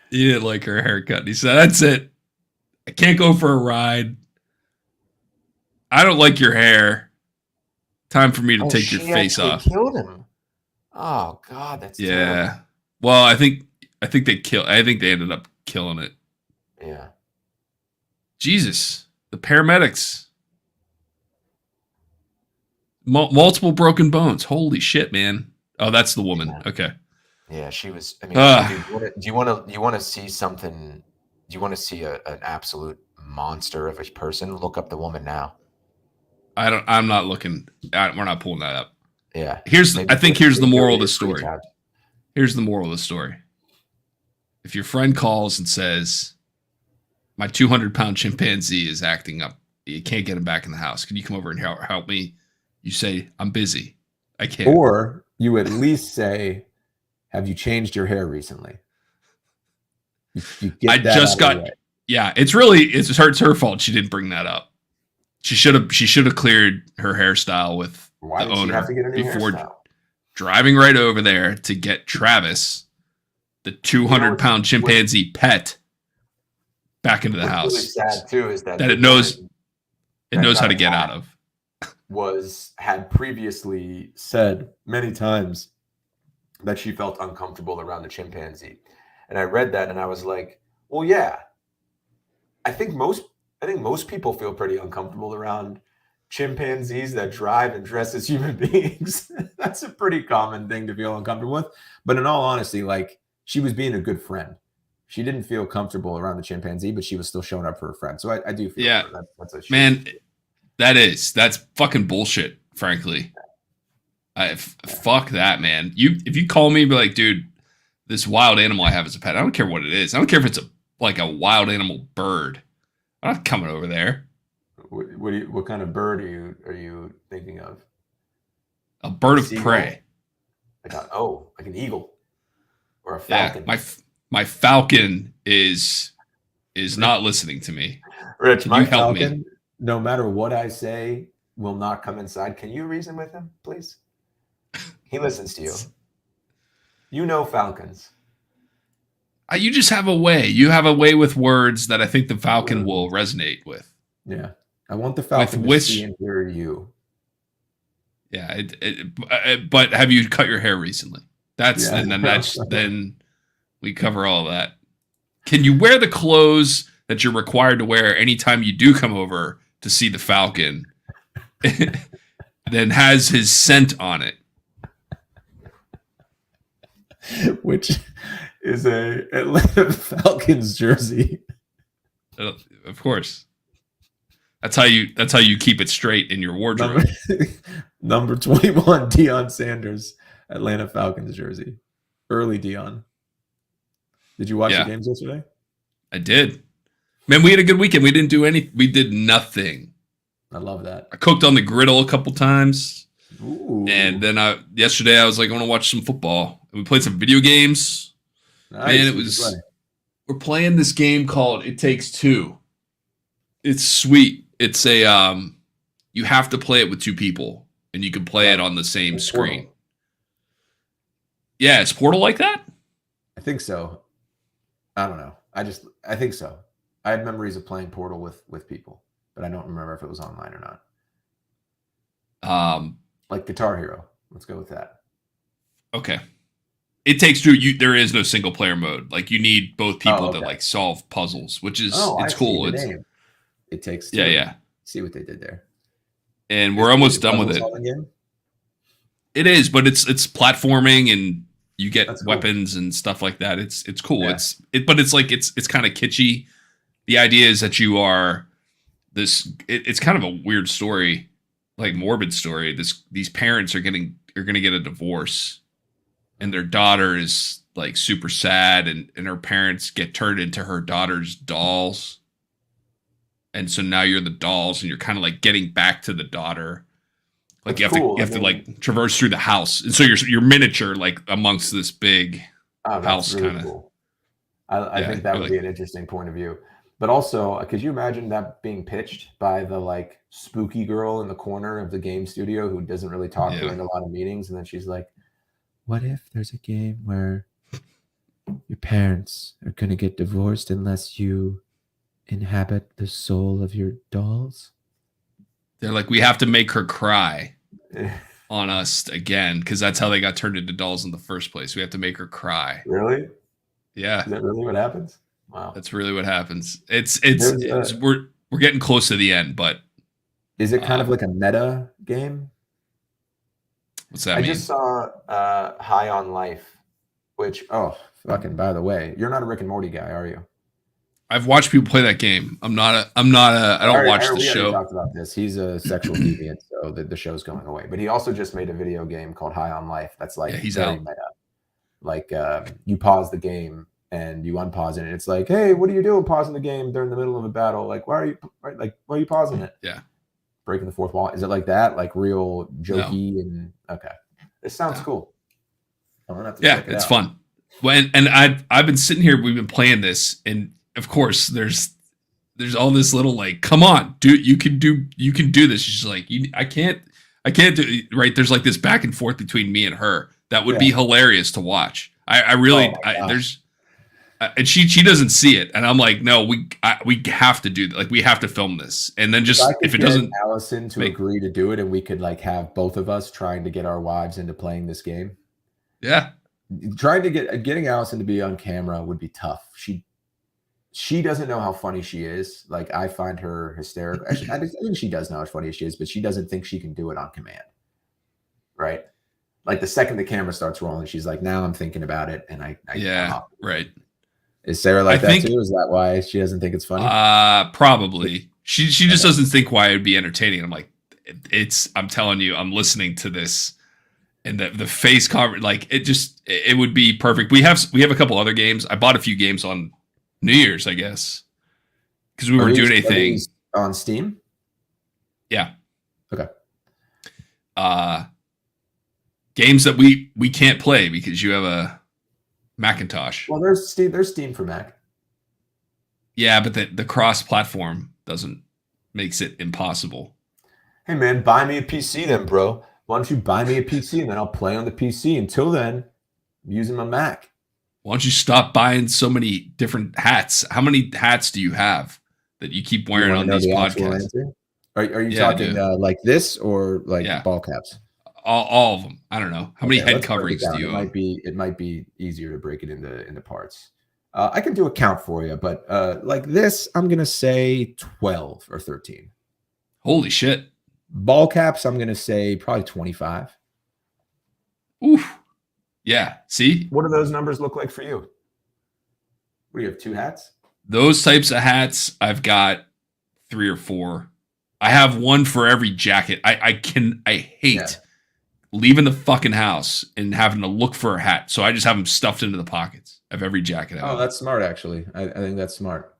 S1: He didn't like her haircut. He said, "That's it. I can't go for a ride. I don't like your hair. Time for me to take your face off."
S2: Killed him. Oh God, that's terrible.
S1: Well, I think they ended up killing it.
S2: Yeah.
S1: Jesus, the paramedics. Multiple broken bones. Holy shit, man. Oh, that's the woman.
S3: Yeah.
S1: Okay.
S3: Yeah, she was. I mean,
S1: Uh,
S3: dude, do you want to see something? Do you want to see an absolute monster of a person? Look up the woman now.
S1: I'm not looking. We're not pulling that up.
S3: Yeah.
S1: I think here's the
S3: maybe
S1: moral of
S3: your
S1: the
S3: free
S1: story.
S3: time.
S1: Here's the moral of the story. If your friend calls and says, my 200-pound chimpanzee is acting up, you can't get him back in the house. Can you come over and help me? You say, I'm busy. I can't.
S2: Or you at least say, have you changed your hair recently? You get that out of the way.
S1: Yeah, it's her fault she didn't bring that up. She should have cleared her hairstyle with
S3: Why
S1: the
S3: did she
S1: owner
S3: have to get a new
S1: before
S3: hairstyle?
S1: driving right over there to get Travis, the 200-pound chimpanzee pet, back into the
S3: What's
S1: house.
S3: really sad too is that
S1: it knows how to get out of.
S3: Had previously said many times that she felt uncomfortable around the chimpanzee, and I read that and I was like, well, yeah, I think most people feel pretty uncomfortable around chimpanzees that drive and dress as human beings. That's a pretty common thing to feel uncomfortable with. But in all honesty, like, she was being a good friend. She didn't feel comfortable around the chimpanzee, but she was still showing up for her friend. So I do feel that's a
S1: man. That's fucking bullshit. Frankly, fuck that, man. If you call me and be like, dude, this wild animal I have as a pet, I don't care what it is. I don't care if it's a wild animal bird. I'm not coming over there.
S3: What kind of bird are you thinking of?
S1: A bird of prey.
S3: Like an eagle or a falcon.
S1: Yeah, my falcon is not listening to me.
S3: Rich,
S1: Can
S3: my
S1: you help
S3: falcon,
S1: me?
S3: no matter what I say, will not come inside. Can you reason with him, please? He listens to you. You know falcons.
S1: You just have a way. You have a way with words that I think the falcon will resonate with.
S2: Yeah. I want the falcon to see and hear you.
S1: Yeah. But have you cut your hair recently? Then we cover all that. Can you wear the clothes that you're required to wear anytime you do come over to see the falcon? Then has his scent on it.
S2: Which is a Atlanta Falcons jersey.
S1: Of course. That's how you keep it straight in your wardrobe.
S2: Number 21, Deion Sanders, Atlanta Falcons jersey. Early Deion. Did you watch the games yesterday?
S1: I did. Man, we had a good weekend. We didn't do we did nothing.
S2: I love that.
S1: I cooked on the griddle a couple times.
S2: Ooh.
S1: And then yesterday I was like, I want to watch some football. And we played some video games.
S2: Nice.
S1: Man, we're playing this game called It Takes Two. It's sweet. It's you have to play it with two people, and you can play it on the same screen.
S2: Portal.
S1: Yeah, is Portal like that?
S2: I think so. I don't know. I think so. I have memories of playing Portal with people, but I don't remember if it was online or not. Like Guitar Hero. Let's go with that.
S1: Okay. It Takes Two. There is no single player mode. Like, you need both people to like solve puzzles, which is it's cool.
S2: It Takes Two.
S1: Yeah.
S2: See what they did there.
S1: And we're almost done with it. It is, but it's platforming and you get weapons and stuff like that. It's cool.
S2: Yeah.
S1: But it's like it's kind of kitschy. The idea is that you are this. It's kind of a weird story, like morbid story. These parents are going to get a divorce, and their daughter is like super sad, and her parents get turned into her daughter's dolls. And so now you're the dolls, and you're kind of like getting back to the daughter. Like you have to like traverse through the house, and so you're miniature like amongst this big house
S3: really
S2: kind of. Cool. I think that would be an interesting point of view. But also, could you imagine that being pitched by the like spooky girl in the corner of the game studio who doesn't really talk during a lot of meetings, and then she's like, "What if there's a game where your parents are gonna get divorced unless you inhabit the soul of your dolls?"
S1: They're like, we have to make her cry on us again because that's how they got turned into dolls in the first place. We have to make her cry.
S3: Really?
S1: Yeah.
S3: Is that really what happens? Wow.
S1: That's really what happens. It's we're getting close to the end, but
S2: is it kind of like a meta game?
S1: What's that
S3: I
S1: mean?
S3: just saw High on Life, which
S2: Fucking, by the way, you're not a Rick and Morty guy, are you?
S1: I've watched people play that game. I don't watch the
S2: We already
S1: show.
S2: talked about this. He's a sexual deviant, so the show's going away. But he also just made a video game called High on Life. That's like
S1: Yeah, he's
S2: very
S1: out.
S2: meta. Like you pause the game and you unpause it, and it's like, hey, what are you doing pausing the game during the middle of a battle? Like, why are you pausing it?
S1: Yeah.
S2: Breaking the fourth wall. Is it like that? Like real jokey and okay.
S3: it sounds
S1: No.
S3: cool.
S2: I'm gonna have to
S1: Yeah,
S2: check it
S1: it's
S2: out.
S1: fun. And I've been sitting here, we've been playing this, and of course there's all this little like, come on, dude, you can do this. She's like, I can't do it. Right. There's like this back and forth between me and her that would be hilarious to watch. I really, and she doesn't see it, and I'm like, no, we have to do that. Like, we have to film this, and then just if it doesn't,
S2: Allison to agree to do it, and we could like have both of us trying to get our wives into playing this game.
S1: yeah,
S2: Trying to getting Allison to be on camera would be tough. She doesn't know how funny she is. Like, I find her hysterical. Actually, I think she does know how funny she is, but she doesn't think she can do it on command. Right? Like the second the camera starts rolling, she's like, now I'm thinking about it, and I
S1: yeah, right.
S2: Is Sarah like that too? Is that why she doesn't think it's funny?
S1: Probably. She just doesn't think why it would be entertaining. I'm like, I'm telling you, I'm listening to this, and the face cover, like it would be perfect. We have a couple other games. I bought a few games on New Year's, I guess, because we weren't doing anything
S2: on Steam.
S1: Yeah.
S2: Okay.
S1: Games that we can't play because you have a Macintosh.
S2: Well, there's Steam for Mac.
S1: Yeah, but the cross-platform makes it impossible.
S3: Hey man, buy me a PC then, bro. Why don't you buy me a PC and then I'll play on the PC? Until then, I'm using my Mac.
S1: Why don't you stop buying so many different hats? How many hats do you have that you keep wearing on these podcasts?
S2: Are you talking like this or like ball caps?
S1: All of them. I don't know. How many head coverings do you own?
S2: It might be easier to break it into parts. I can do a count for you, but like this, I'm gonna say 12 or 13.
S1: Holy shit!
S2: Ball caps, I'm gonna say probably 25.
S1: Oof. Yeah. See,
S3: what do those numbers look like for you?
S2: What do you have? 2 hats?
S1: Those types of hats, I've got 3 or 4. I have one for every jacket. I hate leaving the fucking house and having to look for a hat. So I just have them stuffed into the pockets of every jacket.
S2: Oh, that's smart, actually. I think that's smart.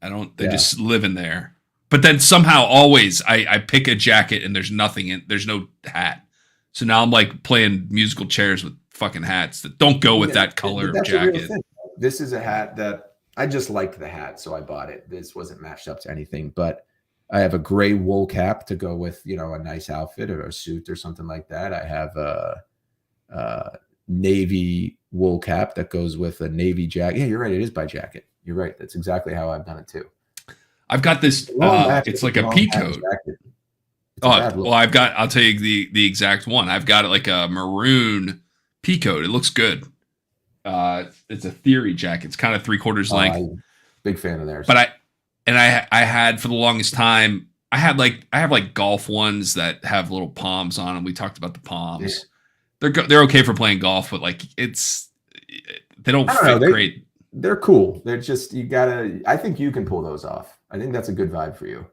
S1: They just live in there. But then somehow always I pick a jacket and there's nothing in, there's no hat. So now I'm like playing musical chairs with fucking hats that don't go with that color of jacket.
S2: This is a hat that I just liked the hat, so I bought it. This wasn't matched up to anything, but I have a gray wool cap to go with, a nice outfit or a suit or something like that. I have a navy wool cap that goes with a navy jacket. Yeah, you're right. It is by jacket. You're right. That's exactly how I've done it too.
S1: I've got this. It's like a pea coat. I'll tell you the exact one. I've got like a maroon pea coat. It looks good. It's a Theory jacket. It's kind of 3/4 length.
S2: Big fan of theirs.
S1: But I had for the longest time, I have like golf ones that have little palms on them. We talked about the palms. Yeah. They're okay for playing golf, but like they don't fit great.
S2: They're cool. They're just, I think you can pull those off. I think that's a good vibe for you.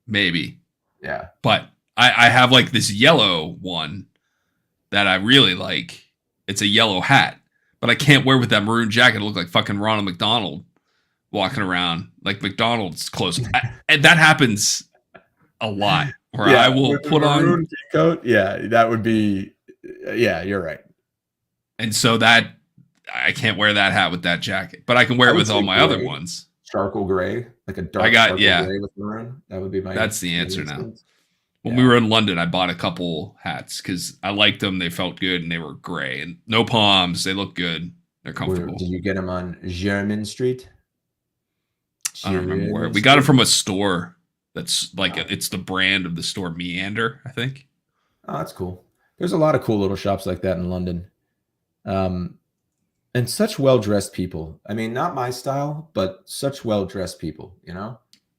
S1: Maybe.
S2: Yeah.
S1: But I have like this yellow one that I really like. It's a yellow hat, but I can't wear with that maroon jacket. I look like fucking Ronald McDonald walking around like McDonald's close. And that happens a lot where I will put on
S2: coat. Yeah, that would be, you're right.
S1: And so that I can't wear that hat with that jacket, but I can wear it with all my other ones.
S2: Charcoal gray, like a dark charcoal gray with maroon. That would be my.
S1: That's the answer now. When we were in London, I bought a couple hats because I liked them. They felt good and they were gray and no palms. They look good. They're comfortable.
S2: Did you get them on Jermyn Street?
S1: I don't remember where. We got it from a store that's like it's the brand of the store, Meander, I think.
S2: Oh, that's cool. There's a lot of cool little shops like that in London. And such well-dressed people. I mean, not my style, but such well-dressed people,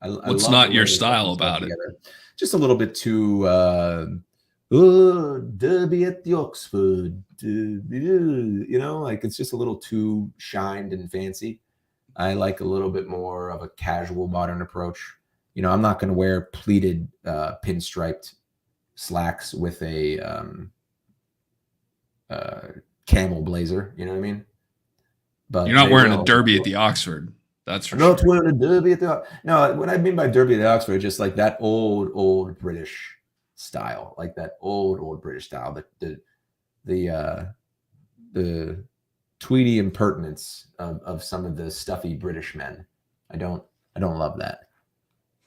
S1: What's not your style about it?
S2: Just a little bit too oh, Derby at the Oxford, you know, like it's just a little too shined and fancy. I like a little bit more of a casual modern approach. You know, I'm not going to wear pleated pinstriped slacks with a camel blazer. You know what I mean? But
S1: You're not
S2: they
S1: wearing a
S2: will.
S1: derby at the Oxford. That's for
S2: I'm not
S1: sure.
S2: wearing a derby at the. No, what I mean by derby at the Oxford, just like that old British style, like that old British style. The tweedy impertinence of some of the stuffy British men. I don't love that.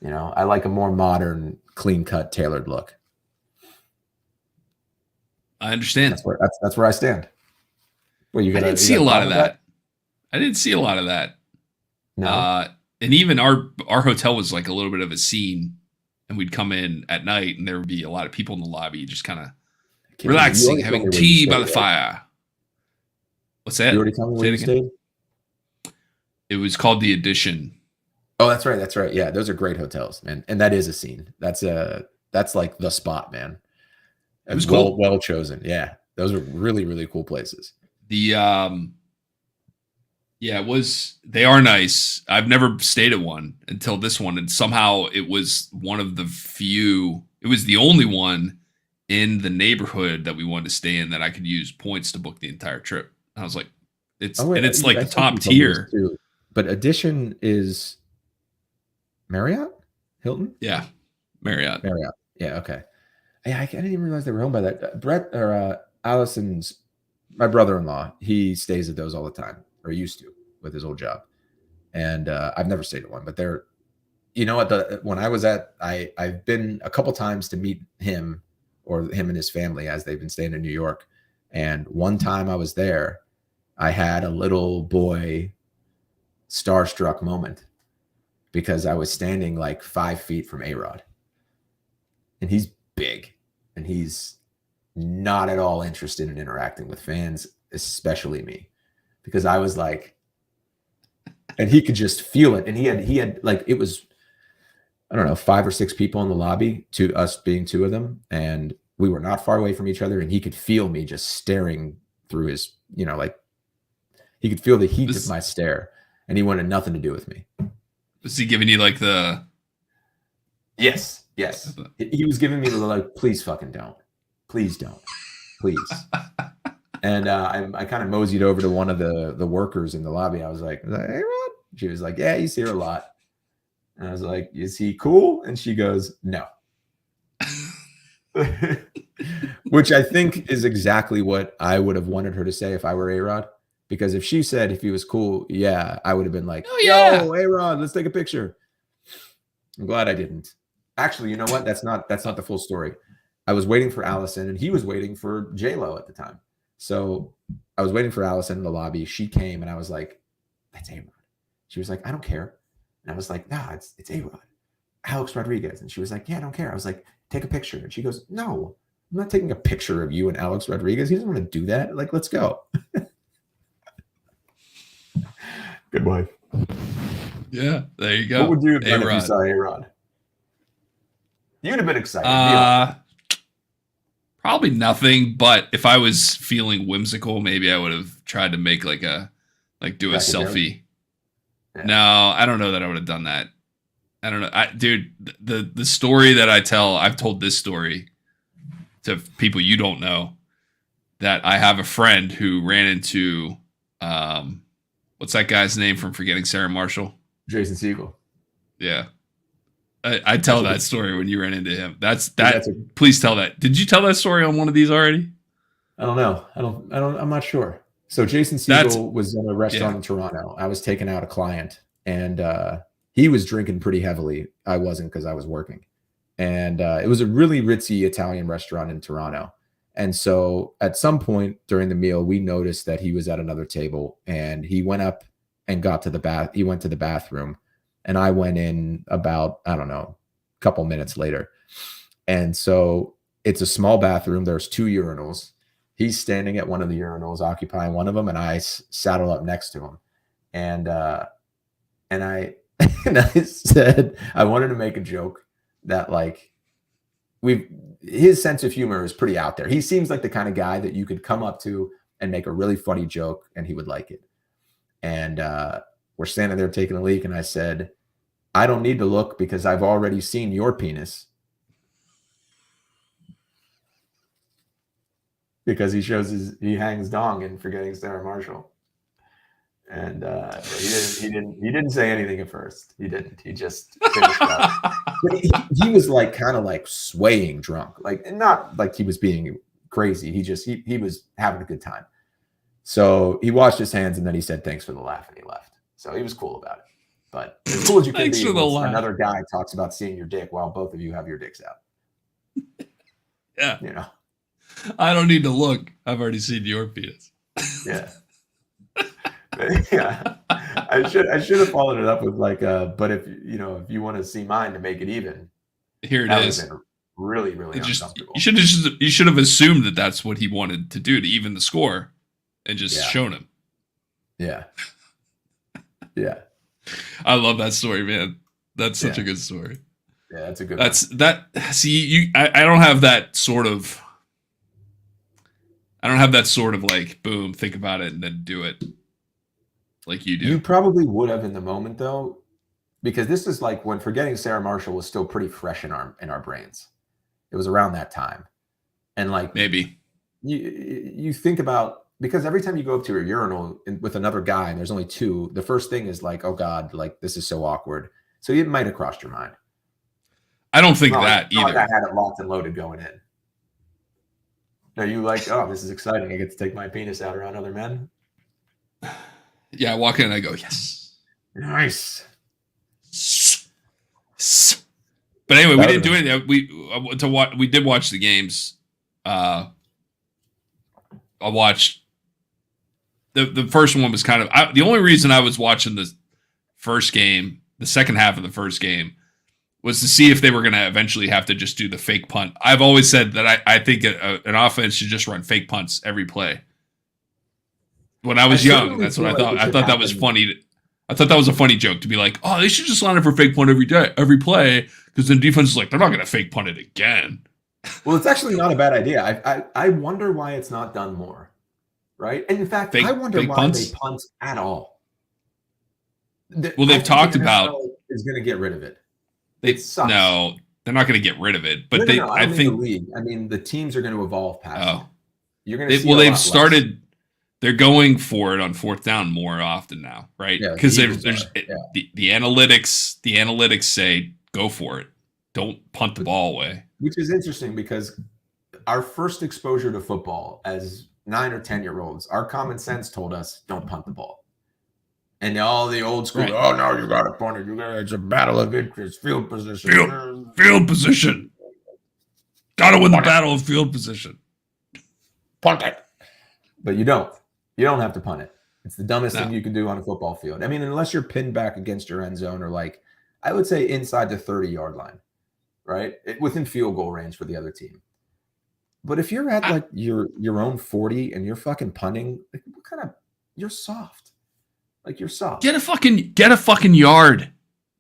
S2: You know, I like a more modern, clean cut, tailored look.
S1: I understand.
S2: That's where I stand. Well,
S1: I didn't see a lot of that. I didn't see a lot of that.
S2: No.
S1: And even our hotel was like a little bit of a scene, and we'd come in at night, and there would be a lot of people in the lobby, just kind of relaxing, having tea by the fire. What's that?
S2: You already told me where you stayed?
S1: It was called the Edition.
S2: Oh, that's right. That's right. Yeah, those are great hotels, man. And that is a scene. That's like the spot, man.
S1: It was cool.
S2: Well chosen. Yeah. Those are really, really cool places.
S1: The yeah, it was. They are nice. I've never stayed at one until this one, and somehow it was one of the few. It was the only one in the neighborhood that we wanted to stay in that I could use points to book the entire trip. I was like, it's like the top tier.
S2: But Edition is Marriott, Hilton.
S1: Yeah, Marriott.
S2: Yeah. Okay. Yeah, I didn't even realize they were owned by that. Brett or Allison's, my brother-in-law, he stays at those all the time, or used to with his old job. And I've never stayed at one, but they're, you know what? When I was I've been a couple times to meet him or him and his family as they've been staying in New York. And one time I was there, I had a little boy starstruck moment because I was standing like 5 feet from A-Rod, and he's big and he's not at all interested in interacting with fans, especially me, because I was like, and he could just feel it. And he had like, it was, I don't know, 5 or 6 people in the lobby, to us being 2 of them. And we were not far away from each other. And he could feel me just staring through his, you know, like he could feel the heat of my stare, and he wanted nothing to do with me.
S1: Was he giving you like the?
S2: Yes. He was giving me the like, please fucking don't. Please don't. Please. And I kind of moseyed over to one of the workers in the lobby. I was like, hey, Rod? She was like, yeah, he's here a lot. And I was like, is he cool? And she goes, no. Which I think is exactly what I would have wanted her to say if I were A-Rod. Because if she said if he was cool, yeah, I would have been like, oh, yeah. Yo, A-Rod, let's take a picture. I'm glad I didn't. Actually, you know what? That's not the full story. I was waiting for Allison, and he was waiting for J-Lo at the time. So I was waiting for Allison in the lobby. She came, and I was like, that's A-Rod. She was like, I don't care. And I was like, nah, it's A-Rod. Alex Rodriguez. And she was like, yeah, I don't care. I was like, take a picture. And she goes, no, I'm not taking a picture of you and Alex Rodriguez. He doesn't want to do that. Like, let's go. Good wife.
S1: Yeah, there you go.
S2: What would you have done if you saw A-Rod? You'd have been excited.
S1: Probably nothing, but if I was feeling whimsical, maybe I would have tried to make do a selfie. Yeah. No, I don't know that I would have done that. I don't know. Dude, the story that I tell, I've told this story to people you don't know, that I have a friend who ran into, what's that guy's name from Forgetting Sarah Marshall?
S2: Jason Segel.
S1: Yeah. I tell that story when you ran into him. Please tell that. Did you tell that story on one of these already?
S2: I don't know. I'm not sure. So Jason Segel was in a restaurant in Toronto. I was taking out a client, and he was drinking pretty heavily. I wasn't, because I was working. And it was a really ritzy Italian restaurant in Toronto. And so at some point during the meal, we noticed that he was at another table, and he went up and he went to the bathroom. And I went in about, I don't know, a couple minutes later. And so it's a small bathroom. There's 2 urinals. He's standing at one of the urinals, occupying one of them, and I saddle up next to him. And I said, I wanted to make a joke that, like, his sense of humor is pretty out there. He seems like the kind of guy that you could come up to and make a really funny joke and he would like it. And we're standing there taking a leak, and I said, I don't need to look because I've already seen your penis. Because he hangs dong in Forgetting Sarah Marshall. And he didn't say anything at first. He didn't. He just finished up. But he was like kind of like swaying drunk, like not like he was being crazy. He was having a good time. So he washed his hands and then he said thanks for the laugh and he left. So he was cool about it. But as cool as you can be when another guy talks about seeing your dick while both of you have your dicks out.
S1: Yeah.
S2: You know.
S1: I don't need to look. I've already seen your penis.
S2: Yeah. Yeah. I should have followed it up with like but if you want to see mine to make it even,
S1: here it is.
S2: Really uncomfortable.
S1: You should have assumed that that's what he wanted to do to even the score and just shown him.
S2: Yeah. Yeah.
S1: I love that story, man. That's such a good story.
S2: Yeah, that's a good
S1: one. See, I don't have that sort of like, boom, think about it and then do it like you do.
S2: You probably would have in the moment though, because this is like when Forgetting Sarah Marshall was still pretty fresh in our brains. It was around that time. And like
S1: maybe
S2: you think about, because every time you go up to a urinal with another guy and there's only two, the first thing is like, oh God, like this is so awkward. So it might have crossed your mind.
S1: I don't think that either.
S2: Like I had it locked and loaded going in. Are you like, oh, this is exciting. I get to take my penis out around other men?
S1: Yeah, I walk in and I go, yes.
S2: Nice.
S1: But anyway, we didn't do anything. We did watch the games. I watched the first one was kind of the only reason I was watching the first game, the second half of the first game, was to see if they were going to eventually have to just do the fake punt. I've always said that I think an offense should just run fake punts every play. When I was young, that's what I thought. I thought that was funny. I thought that was a funny joke to be like, oh, they should just line up for fake punt every play, because then defense is like, they're not going to fake punt it again.
S2: Well, it's actually not a bad idea. I wonder why it's not done more, right? And in fact, I wonder why they punt at all.
S1: Well, they've talked about
S2: is going to get rid of it.
S1: No, they're not going to get rid of it. But
S2: no, I think the league. I mean, the teams are going to evolve past it. You're going to see.
S1: Well, they've started. Less. They're going for it on fourth down more often now, right? Because there's the analytics. The analytics say go for it. Don't punt the ball away.
S2: Which is interesting because our first exposure to football as 9 or 10-year-olds, our common sense told us don't punt the ball. And all the old school, oh no, you got to punt it. It's a battle of interest, field position.
S1: Field position. Got to win the battle of field position.
S2: Punt it. But you don't. You don't have to punt it. It's the dumbest thing you can do on a football field. I mean, unless you're pinned back against your end zone or like, I would say inside the 30-yard line, right? Within field goal range for the other team. But if you're at like your own 40 and you're fucking punting, like what kind of, you're soft. Like you're soft.
S1: Get a fucking yard,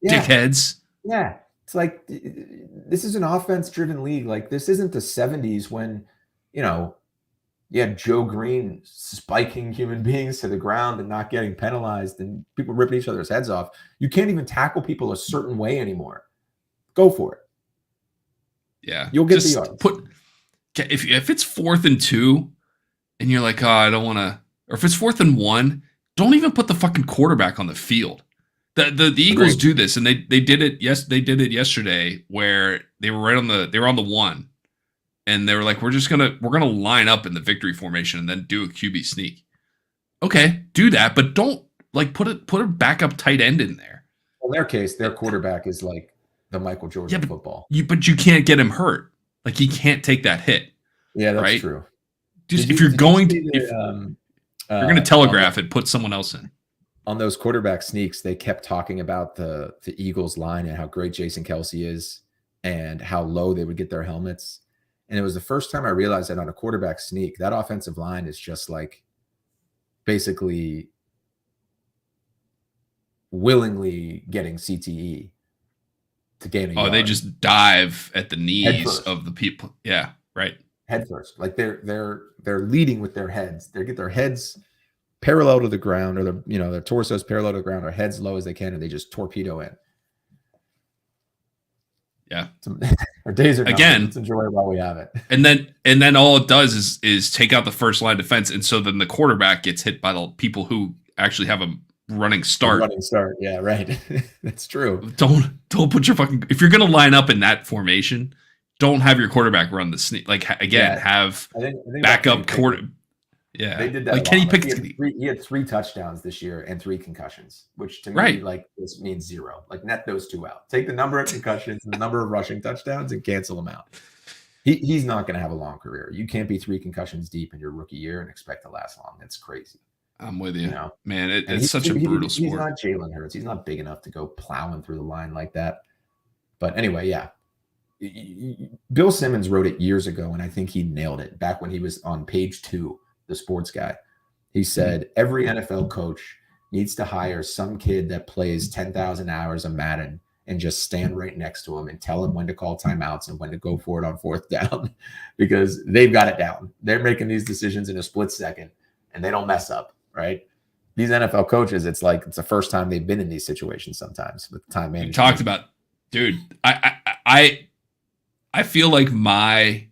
S1: dickheads.
S2: Yeah. It's like, this is an offense-driven league. Like this isn't the 70s when, you had Joe Green spiking human beings to the ground and not getting penalized and people ripping each other's heads off. You can't even tackle people a certain way anymore. Go for it.
S1: Yeah.
S2: You'll get the yards.
S1: If it's 4th and 2 and you're like, oh, I don't want to, or if it's 4th and 1, don't even put the fucking quarterback on the field. The Eagles do this, and they did it. Yes, they did it yesterday where they were on the 1. And they were like, we're gonna line up in the victory formation and then do a QB sneak. Okay, do that, but don't like put a backup tight end in there.
S2: In their case, their quarterback is like the Michael Jordan of football.
S1: But you can't get him hurt. Like he can't take that hit.
S2: Yeah, that's
S1: right?
S2: true.
S1: If you're going to telegraph it, put someone else in.
S2: On those quarterback sneaks, they kept talking about the Eagles line and how great Jason Kelce is and how low they would get their helmets. And it was the first time I realized that on a quarterback sneak, that offensive line is just like basically willingly getting CTE. to gain a
S1: Oh,
S2: yard.
S1: they just dive at the knees
S3: first.
S1: of the people. Yeah, right.
S2: head first. Like they're leading with their heads. They get their heads parallel to the ground, or their torsos parallel to the ground, or heads low as they can, and they just torpedo in.
S1: Yeah.
S2: Our days are numbered.
S1: Again.
S2: Let's enjoy it while we have it.
S1: And then all it does is take out the first line defense, and so then the quarterback gets hit by the people who actually have a running start.
S2: Yeah, right. That's true.
S1: Don't put your fucking, if you're gonna line up in that formation, don't have your quarterback run the sneak. Like again, have
S2: I think
S1: backup quarter. Yeah,
S2: they did that.
S1: Like Kenny
S2: Pickett,
S1: Pickett.
S2: he had 3 touchdowns this year and 3 concussions, which to me,
S1: Right.
S2: like, this means 0. Like, net those 2 out. Take the number of concussions and the number of rushing touchdowns and cancel them out. He's not going to have a long career. You can't be 3 concussions deep in your rookie year and expect to last long. That's crazy.
S1: I'm with you,
S2: You know?
S1: man. It's such a brutal sport.
S2: He's not Jalen Hurts. He's not big enough to go plowing through the line like that. But anyway, yeah. Bill Simmons wrote it years ago, and I think he nailed it back when he was on Page 2, the sports guy. He said, every NFL coach needs to hire some kid that plays 10,000 hours of Madden and just stand right next to him and tell him when to call timeouts and when to go for it on 4th down, because they've got it down. They're making these decisions in a split second, and they don't mess up, right? These NFL coaches, it's like it's the first time they've been in these situations sometimes with time management.
S1: You talked about, dude, I feel like I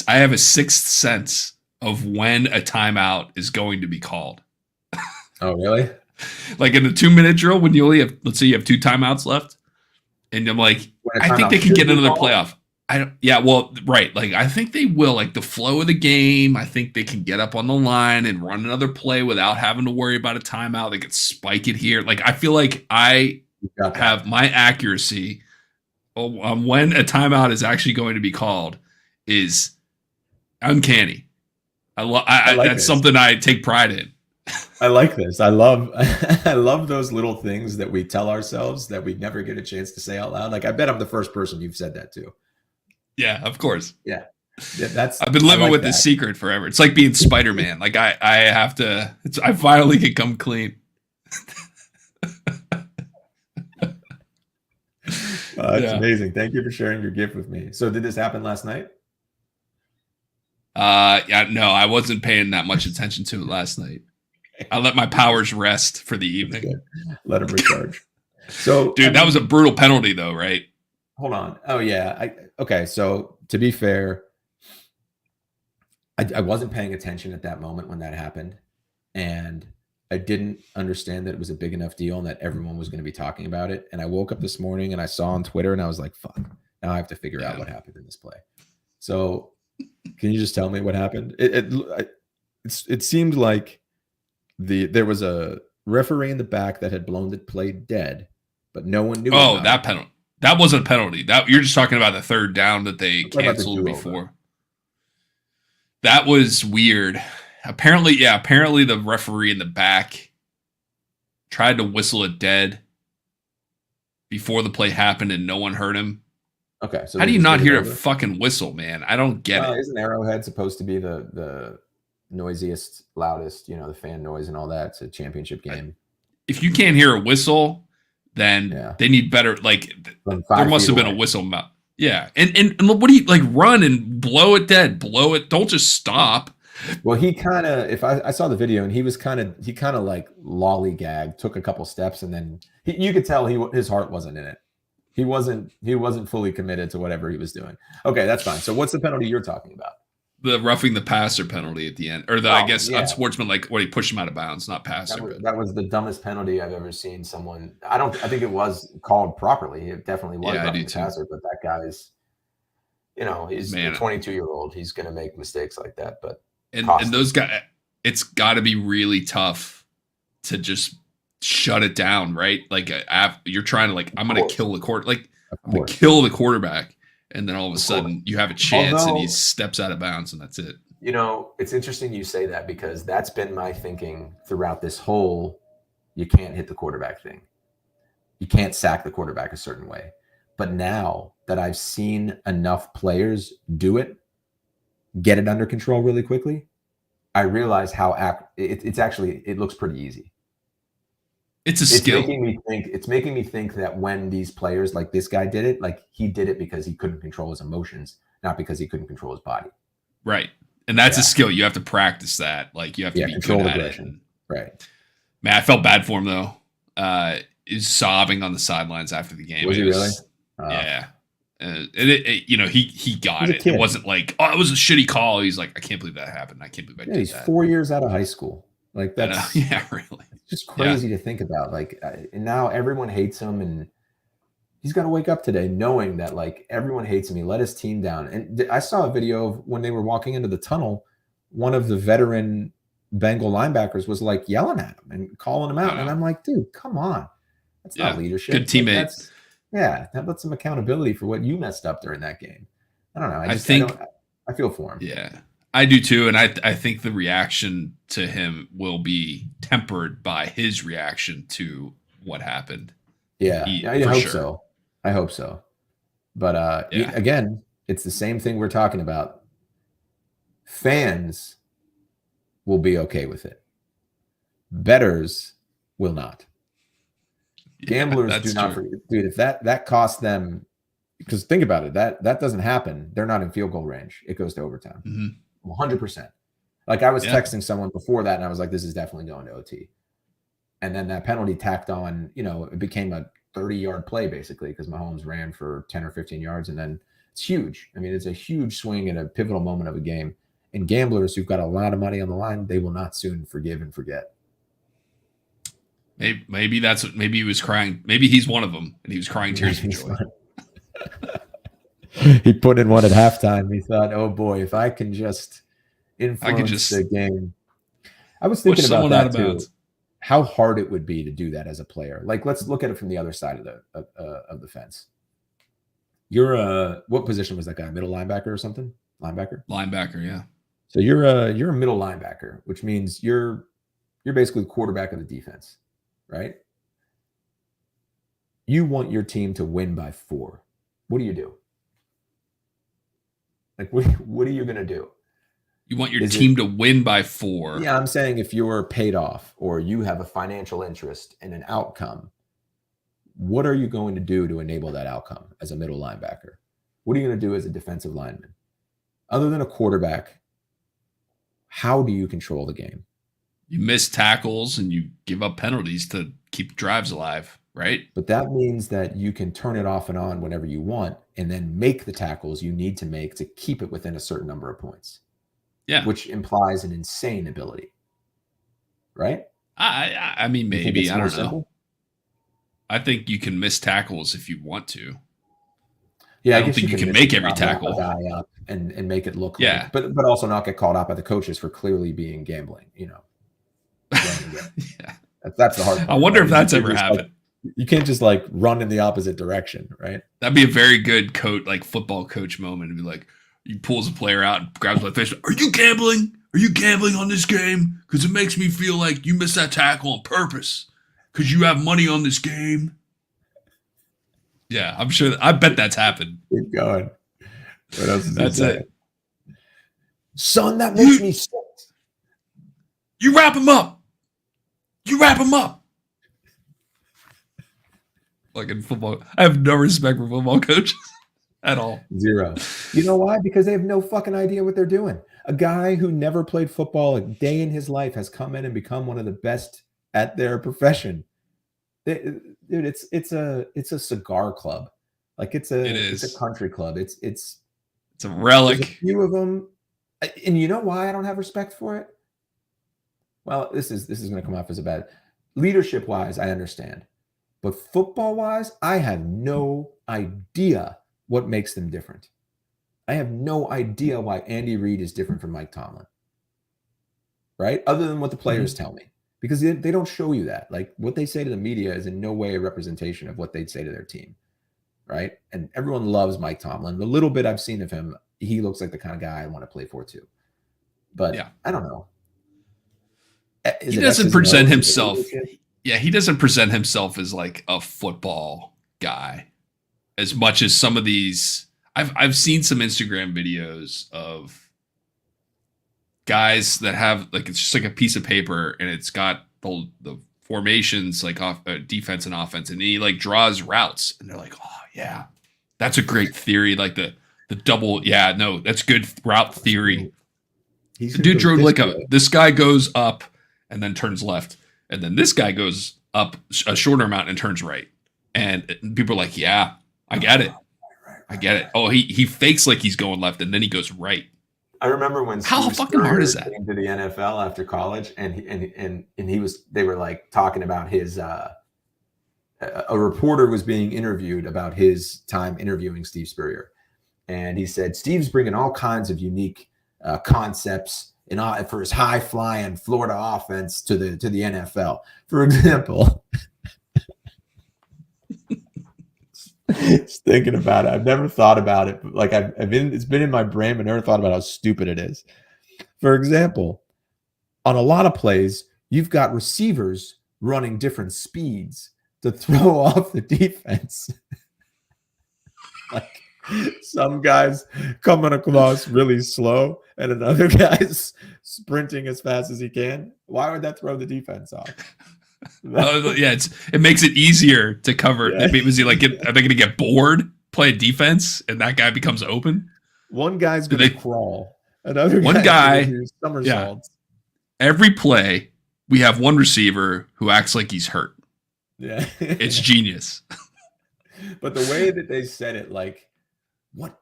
S1: have a sixth sense of when a timeout is going to be called.
S2: Oh, really?
S1: Like in the 2-minute drill, when you only have, let's say you have 2 timeouts left, and I'm like, I think they can get another playoff. Right. Like, I think they will. Like, the flow of the game, I think they can get up on the line and run another play without having to worry about a timeout. They could spike it here. Like, I feel like I have my accuracy on when a timeout is actually going to be called is uncanny. That's something I take pride in.
S2: I like this. I love those little things that we tell ourselves that we never get a chance to say out loud. Like, I bet I'm the first person you've said that to.
S1: Yeah, of course.
S2: Yeah,
S1: I've been living with this secret forever. It's like being Spider-Man. Like I have to. I finally can come clean.
S2: That's amazing. Thank you for sharing your gift with me. So, did this happen last night?
S1: No, I wasn't paying that much attention to it last night. I let my powers rest for the evening.
S2: Let them recharge. So,
S1: dude, that was a brutal penalty, though, right?
S2: Hold on. Oh yeah. Okay. So, to be fair, I wasn't paying attention at that moment when that happened, and I didn't understand that it was a big enough deal and that everyone was going to be talking about it. And I woke up this morning and I saw on Twitter, and I was like, "Fuck! Now I have to figure out what happened in this play." So, can you just tell me what happened? It seemed like there was a referee in the back that had blown the play dead, but no one knew.
S1: Oh, that penalty. That wasn't a penalty. That you're just talking about the 3rd down that they canceled before. That was weird. Apparently the referee in the back tried to whistle it dead before the play happened and no one heard him.
S2: Okay. So
S1: how do you not hear a fucking whistle, man? I don't get it.
S2: Isn't Arrowhead supposed to be the noisiest, loudest, the fan noise and all that? It's a championship game.
S1: If you can't hear a whistle, then they need better. Like, there must have been a whistle. Yeah. And what do you, like, run and blow it dead? Blow it. Don't just stop.
S2: Well, he kind of, if I saw the video, and he kind of like lollygagged, took a couple steps, and then you could tell his heart wasn't in it. He wasn't fully committed to whatever he was doing. Okay, that's fine. So what's the penalty you're talking about?
S1: The roughing the passer penalty at the end, or unsportsmanlike, where he pushed him out of bounds, not passer.
S3: That was the dummest penalty I've ever seen someone. I think it was called properly. It definitely was roughing the passer, but that guy's, he's a 22-year-old. He's going to make mistakes like that. But
S1: and those guys, it's got to be really tough to just shut it down, right? Like, you're trying to, like, I'm going to kill the I'm going to kill the quarterback. And then all of a sudden you have a chance and he steps out of bounds, and that's it.
S3: It's interesting you say that, because that's been my thinking throughout this whole you can't hit the quarterback thing. You can't sack the quarterback a certain way. But now that I've seen enough players do it, get it under control really quickly, I realize how it looks pretty easy.
S1: It's a
S3: It's
S1: skill.
S3: making me think. It's making me think that when these players like this guy did it, like he did it because he couldn't control his emotions, not because he couldn't control his body.
S1: Right. And that's a
S3: Yeah.
S1: skill. You have to practice that. Like you have to
S3: Yeah,
S1: be good
S3: controlled
S1: at
S3: aggression.
S1: it. And,
S3: Right.
S1: man, I felt bad for him though. He's sobbing on the sidelines after the game.
S3: Was he really?
S1: Yeah. He got
S2: He's a
S1: it.
S2: kid.
S1: It wasn't like, oh, it was a shitty call. He's like, I can't believe that happened. I can't believe I
S2: Yeah,
S1: did
S2: he's
S1: that.
S2: 4 years out of high school. Like
S1: I know.
S2: that's
S1: Yeah, really.
S2: just crazy to think about. Like, and now everyone hates him, and he's got to wake up today knowing that like everyone hates him. He let his team down. And I saw a video of when they were walking into the tunnel. One of the veteran Bengal linebackers was like yelling at him and calling him out. And I'm like, dude, come on, that's not leadership.
S1: Good teammate.
S2: That's some accountability for what you messed up during that game. I don't know. I feel for him.
S1: Yeah. I do too, and I think the reaction to him will be tempered by his reaction to what happened.
S2: Yeah, I hope so. I hope so. But again, it's the same thing we're talking about. Fans will be okay with it. Bettors will not. Gamblers do not forget. Dude, if that costs them, because think about it, that doesn't happen. They're not in field goal range. It goes to overtime.
S1: Mm-hmm.
S2: 100%. Like I was texting someone before that and I was like, this is definitely going to OT. And then that penalty tacked on, it became a 30-yard play basically because Mahomes ran for 10 or 15 yards. And then it's huge. I mean, it's a huge swing in a pivotal moment of a game. And gamblers who've got a lot of money on the line, they will not soon forgive and forget.
S1: Maybe he was crying. Maybe he's one of them and he was crying tears of joy.
S2: He put in one at halftime. He thought, "Oh boy, if I can just influence the game." I was thinking about that too. How hard it would be to do that as a player. Like, let's look at it from the other side of the fence. You're what position was that guy? Middle linebacker or something?
S1: Linebacker, yeah.
S2: So you're a middle linebacker, which means you're basically the quarterback of the defense, right? You want your team to win by 4. What do you do? Like, what are you going to do?
S1: You want your team to win by 4.
S2: Yeah, I'm saying if you're paid off or you have a financial interest in an outcome, what are you going to do to enable that outcome as a middle linebacker? What are you going to do as a defensive lineman? Other than a quarterback, how do you control the game?
S1: You miss tackles and you give up penalties to keep drives alive, right?
S2: But that means that you can turn it off and on whenever you want and then make the tackles you need to make to keep it within a certain number of points.
S1: Yeah.
S2: Which implies an insane ability. Right?
S1: I mean, maybe. I don't know.
S2: Simple?
S1: I think you can miss tackles if you want to.
S2: Yeah,
S1: I don't think you can make every tackle.
S2: A guy up and make it look like, but also not get called out by the coaches for clearly being gambling,
S1: Yeah.
S2: That's the hard part.
S1: I wonder if that's ever happened.
S2: You can't just like run in the opposite direction, right?
S1: That'd be a very good football coach moment. It'd be like, he pulls a player out and grabs my face. Are you gambling? Are you gambling on this game? Because it makes me feel like you missed that tackle on purpose. Because you have money on this game. Yeah, I'm sure. I bet that's happened.
S2: Keep going. What else is
S1: that's it?
S2: Son, that makes me sick.
S1: You wrap him up. You wrap him up. Like in football, I have no respect for football coaches at all.
S2: 0. You know why? Because they have no fucking idea what they're doing. A guy who never played football a day in his life has come in and become one of the best at their profession. Dude, it's a cigar club. Like it's a country club. It's
S1: a relic.
S2: There's a few of them, and you know why I don't have respect for it? Well, this is going to come off as a bad leadership wise. I understand, but football wise, I have no idea what makes them different. I have no idea why Andy Reid is different from Mike Tomlin. Right? Other than what the players tell me. Because they don't show you that. Like what they say to the media is in no way a representation of what they'd say to their team. Right? And everyone loves Mike Tomlin. The little bit I've seen of him, he looks like the kind of guy I want to play for too. But I don't know.
S1: He doesn't present himself. Yeah, he doesn't present himself as like a football guy as much as some of these. I've seen some Instagram videos of guys that have like, it's just like a piece of paper and it's got the formations, like defense and offense, and he like draws routes, and they're like, oh yeah, that's a great theory. Like the double, yeah, no, that's good route theory. The dude drew like this guy goes up and then turns left, and then this guy goes up a shorter amount and turns right, and people are like, yeah, I get it. I get it. Oh, he fakes like he's going left, and then he goes right.
S3: I remember when
S1: how
S3: Steve
S1: fucking hard is that?
S3: Came to the NFL after college, and they were like talking about his. A reporter was being interviewed about his time interviewing Steve Spurrier, and he said Steve's bringing all kinds of unique concepts for his high flying Florida offense to the NFL. For example. Just thinking about it, I've never thought about it. But like it's been in my brain, but never thought about how stupid it is. For example, on a lot of plays, you've got receivers running different speeds to throw off the defense. Like some guys coming across really slow, and another guy's sprinting as fast as he can. Why would that throw the defense off?
S1: Yeah, it makes it easier to cover. Yeah. Was he like? Are they going to get bored playing defense, and that guy becomes open?
S2: One guy's going to crawl. Another
S1: guy
S2: do somersaults.
S1: Yeah. Every play, we have one receiver who acts like he's hurt.
S2: Yeah,
S1: it's genius.
S2: But the way that they said it, like, what?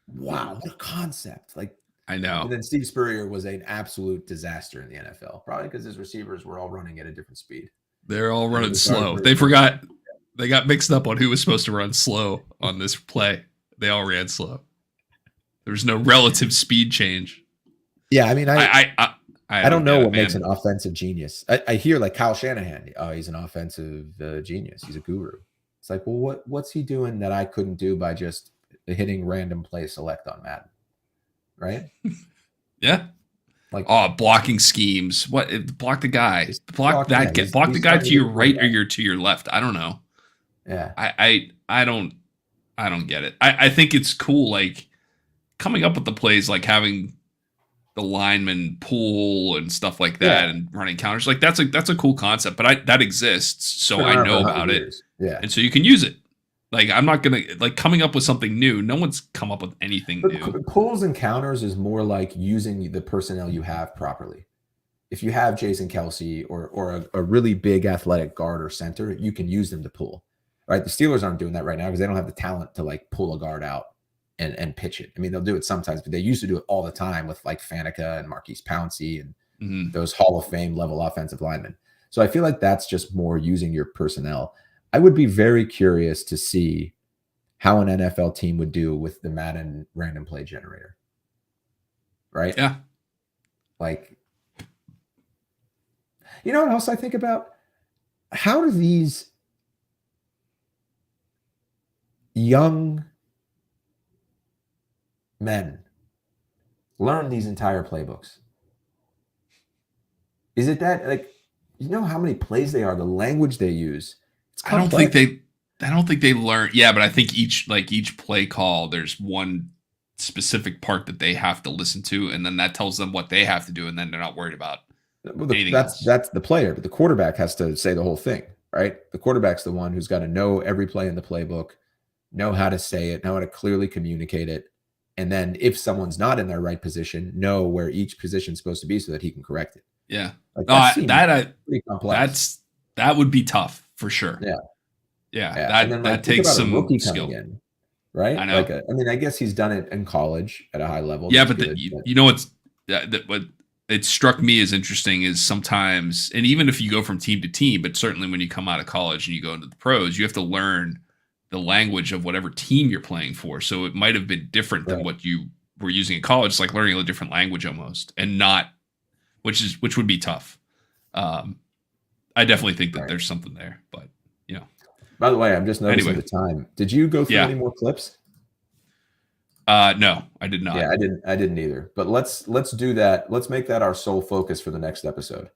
S2: Wow, what a concept! Like.
S1: I know.
S2: And then Steve Spurrier was an absolute disaster in the NFL, probably because his receivers were all running at a different speed.
S1: They're all running slow. They forgot. They got mixed up on who was supposed to run slow on this play. They all ran slow. There was no relative speed change.
S2: Yeah, I mean, I don't know what makes an offensive genius. I hear like Kyle Shanahan. Oh, he's an offensive genius. He's a guru. It's like, well, what's he doing that I couldn't do by just hitting random play select on Madden? Right?
S1: Yeah. Like blocking schemes. What block the guy? Block that guy. Block the guy to your right or to your left. I don't know.
S2: Yeah.
S1: I don't get it. I think it's cool, like coming up with the plays, like having the lineman pull and stuff like that, and running counters. Like that's a cool concept, but that exists, so I know about it.
S2: Yeah.
S1: And so you can use it. Like, I'm not going to, like, coming up with something new. No one's come up with anything new.
S2: Pulls and counters is more like using the personnel you have properly. If you have Jason Kelce or a really big athletic guard or center, you can use them to pull. Right? The Steelers aren't doing that right now because they don't have the talent to, like, pull a guard out and pitch it. I mean, they'll do it sometimes, but they used to do it all the time with, like, Faneca and Marquise Pouncey and those Hall of Fame level offensive linemen. So I feel like that's just more using your personnel. I would be very curious to see how an NFL team would do with the Madden random play generator. Right?
S1: Yeah.
S2: Like, you know what else I think about? How do these young men learn these entire playbooks? Is it that, like, you know how many plays they are, the language they use?
S1: I don't think they learn. Yeah, but I think each play call, there's one specific part that they have to listen to, and then that tells them what they have to do, and then they're not worried about anything else.
S2: That's the player, but the quarterback has to say the whole thing, right? The quarterback's the one who's got to know every play in the playbook, know how to say it, know how to clearly communicate it, and then if someone's not in their right position, know where each position's supposed to be so that he can correct it.
S1: Yeah,
S2: like
S1: pretty complex. That would be tough. For sure.
S2: Yeah. That takes some
S1: skill.
S2: In, right?
S1: I know.
S2: Like, I mean, I guess he's done it in college at a high level.
S1: Yeah, but you know what it struck me as interesting is sometimes, and even if you go from team to team, but certainly when you come out of college and you go into the pros, you have to learn the language of whatever team you're playing for. So it might have been different than what you were using in college. It's like learning a different language almost, and which would be tough. I definitely think that there's something there, but
S2: By the way, I'm just noticing the time. Did you go through any more clips?
S1: No, I did not.
S2: Yeah, I didn't either. But let's do that. Let's make that our sole focus for the next episode.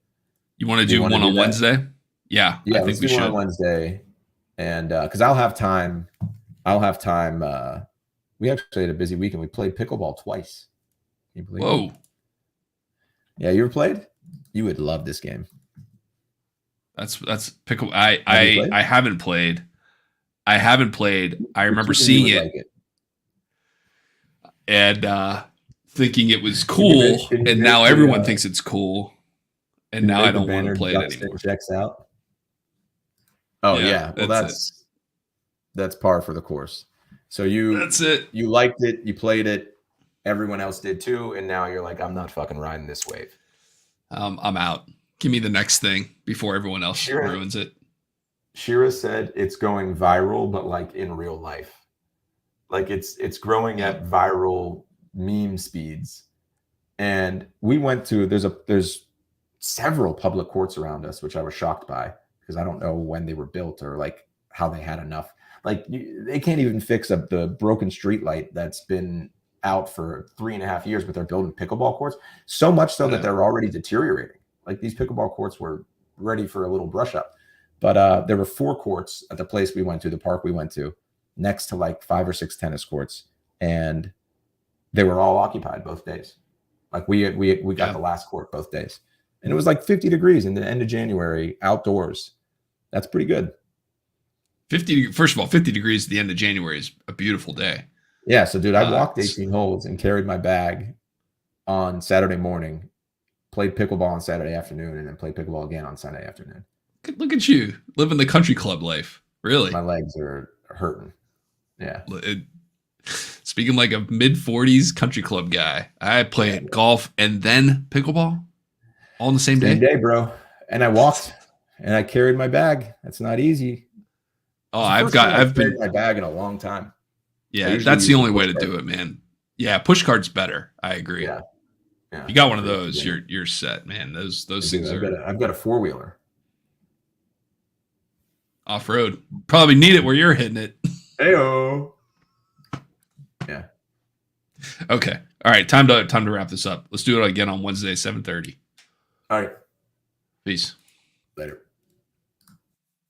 S1: You want to do one on Wednesday? Yeah,
S2: I think we should. One on Wednesday, and because I'll have time. We actually had a busy weekend. We played pickleball twice. Can you believe
S1: Whoa.
S2: It? Yeah, you ever played? You would love this game.
S1: That's pickle.
S2: Have you played?
S1: I haven't played. I haven't played. I remember
S2: Which one
S1: seeing
S2: you
S1: it
S2: would like
S1: and thinking it was
S2: Did you
S1: cool,
S2: make- did you
S1: and
S2: make
S1: now
S2: the,
S1: everyone thinks it's cool, and
S2: Did you
S1: now I
S2: make the
S1: don't want to
S2: banner
S1: play it
S2: Dustin
S1: anymore.
S2: checks out. Oh
S1: Yeah,
S2: yeah, well
S1: that's
S2: that's par for the course. So you
S1: That's it.
S2: you liked it, you played it.
S3: Everyone else did too, and now you're like, I'm not fucking riding this wave.
S1: I'm out. Give me the next thing before everyone else
S3: Sure.
S1: ruins it.
S3: Shira said it's going viral, but like in real life. Like it's growing at viral meme speeds. And we went to there's several public courts around us, which I was shocked by because I don't know when they were built or like how they had enough. Like they can't even fix up the broken street light that's been out for 3.5 years, but they're building pickleball courts. So much so
S1: Yeah.
S3: that they're already deteriorating. Like these pickleball courts were ready for a little brush up. But there were 4 courts at the place we went to, the park we went to, next to like 5 or 6 tennis courts, and they were all occupied both days. Like we got
S1: Yeah.
S3: the last court both days, and it was like 50 degrees in the end of January outdoors. That's pretty good.
S1: 50. First of all, 50 degrees at the end of January is a beautiful day.
S2: Yeah, so dude, I
S1: Uh,
S2: walked 18 holes and carried my bag on Saturday morning, played pickleball on Saturday afternoon, and then played pickleball again on Sunday afternoon.
S1: Look at you living the country club life. Really?
S2: My legs are hurting. Yeah.
S1: Speaking like a mid 40s country club guy, I played golf and then pickleball all in the same
S2: Same
S1: day.
S2: day, bro. And I walked and I carried my bag. That's not easy.
S1: Oh,
S2: It's the first time
S1: I've
S2: carried
S1: been,
S2: my bag in a long time. I
S1: yeah,
S2: usually
S1: that's the
S2: use
S1: only
S2: the
S1: way to
S2: push
S1: do
S2: cart.
S1: it, man. Yeah, push cart's better. I agree.
S3: Yeah. Yeah.
S1: You got one of those,
S2: Yeah.
S1: you're set, man. Those
S2: Dude,
S1: things are
S2: I've got a 4-wheeler.
S1: off road. Probably need it where you're hitting it.
S2: Heyo. Yeah.
S1: Okay. All right. Time to wrap this up. Let's do it again on Wednesday, 7:30.
S3: All right.
S1: Peace.
S2: Later.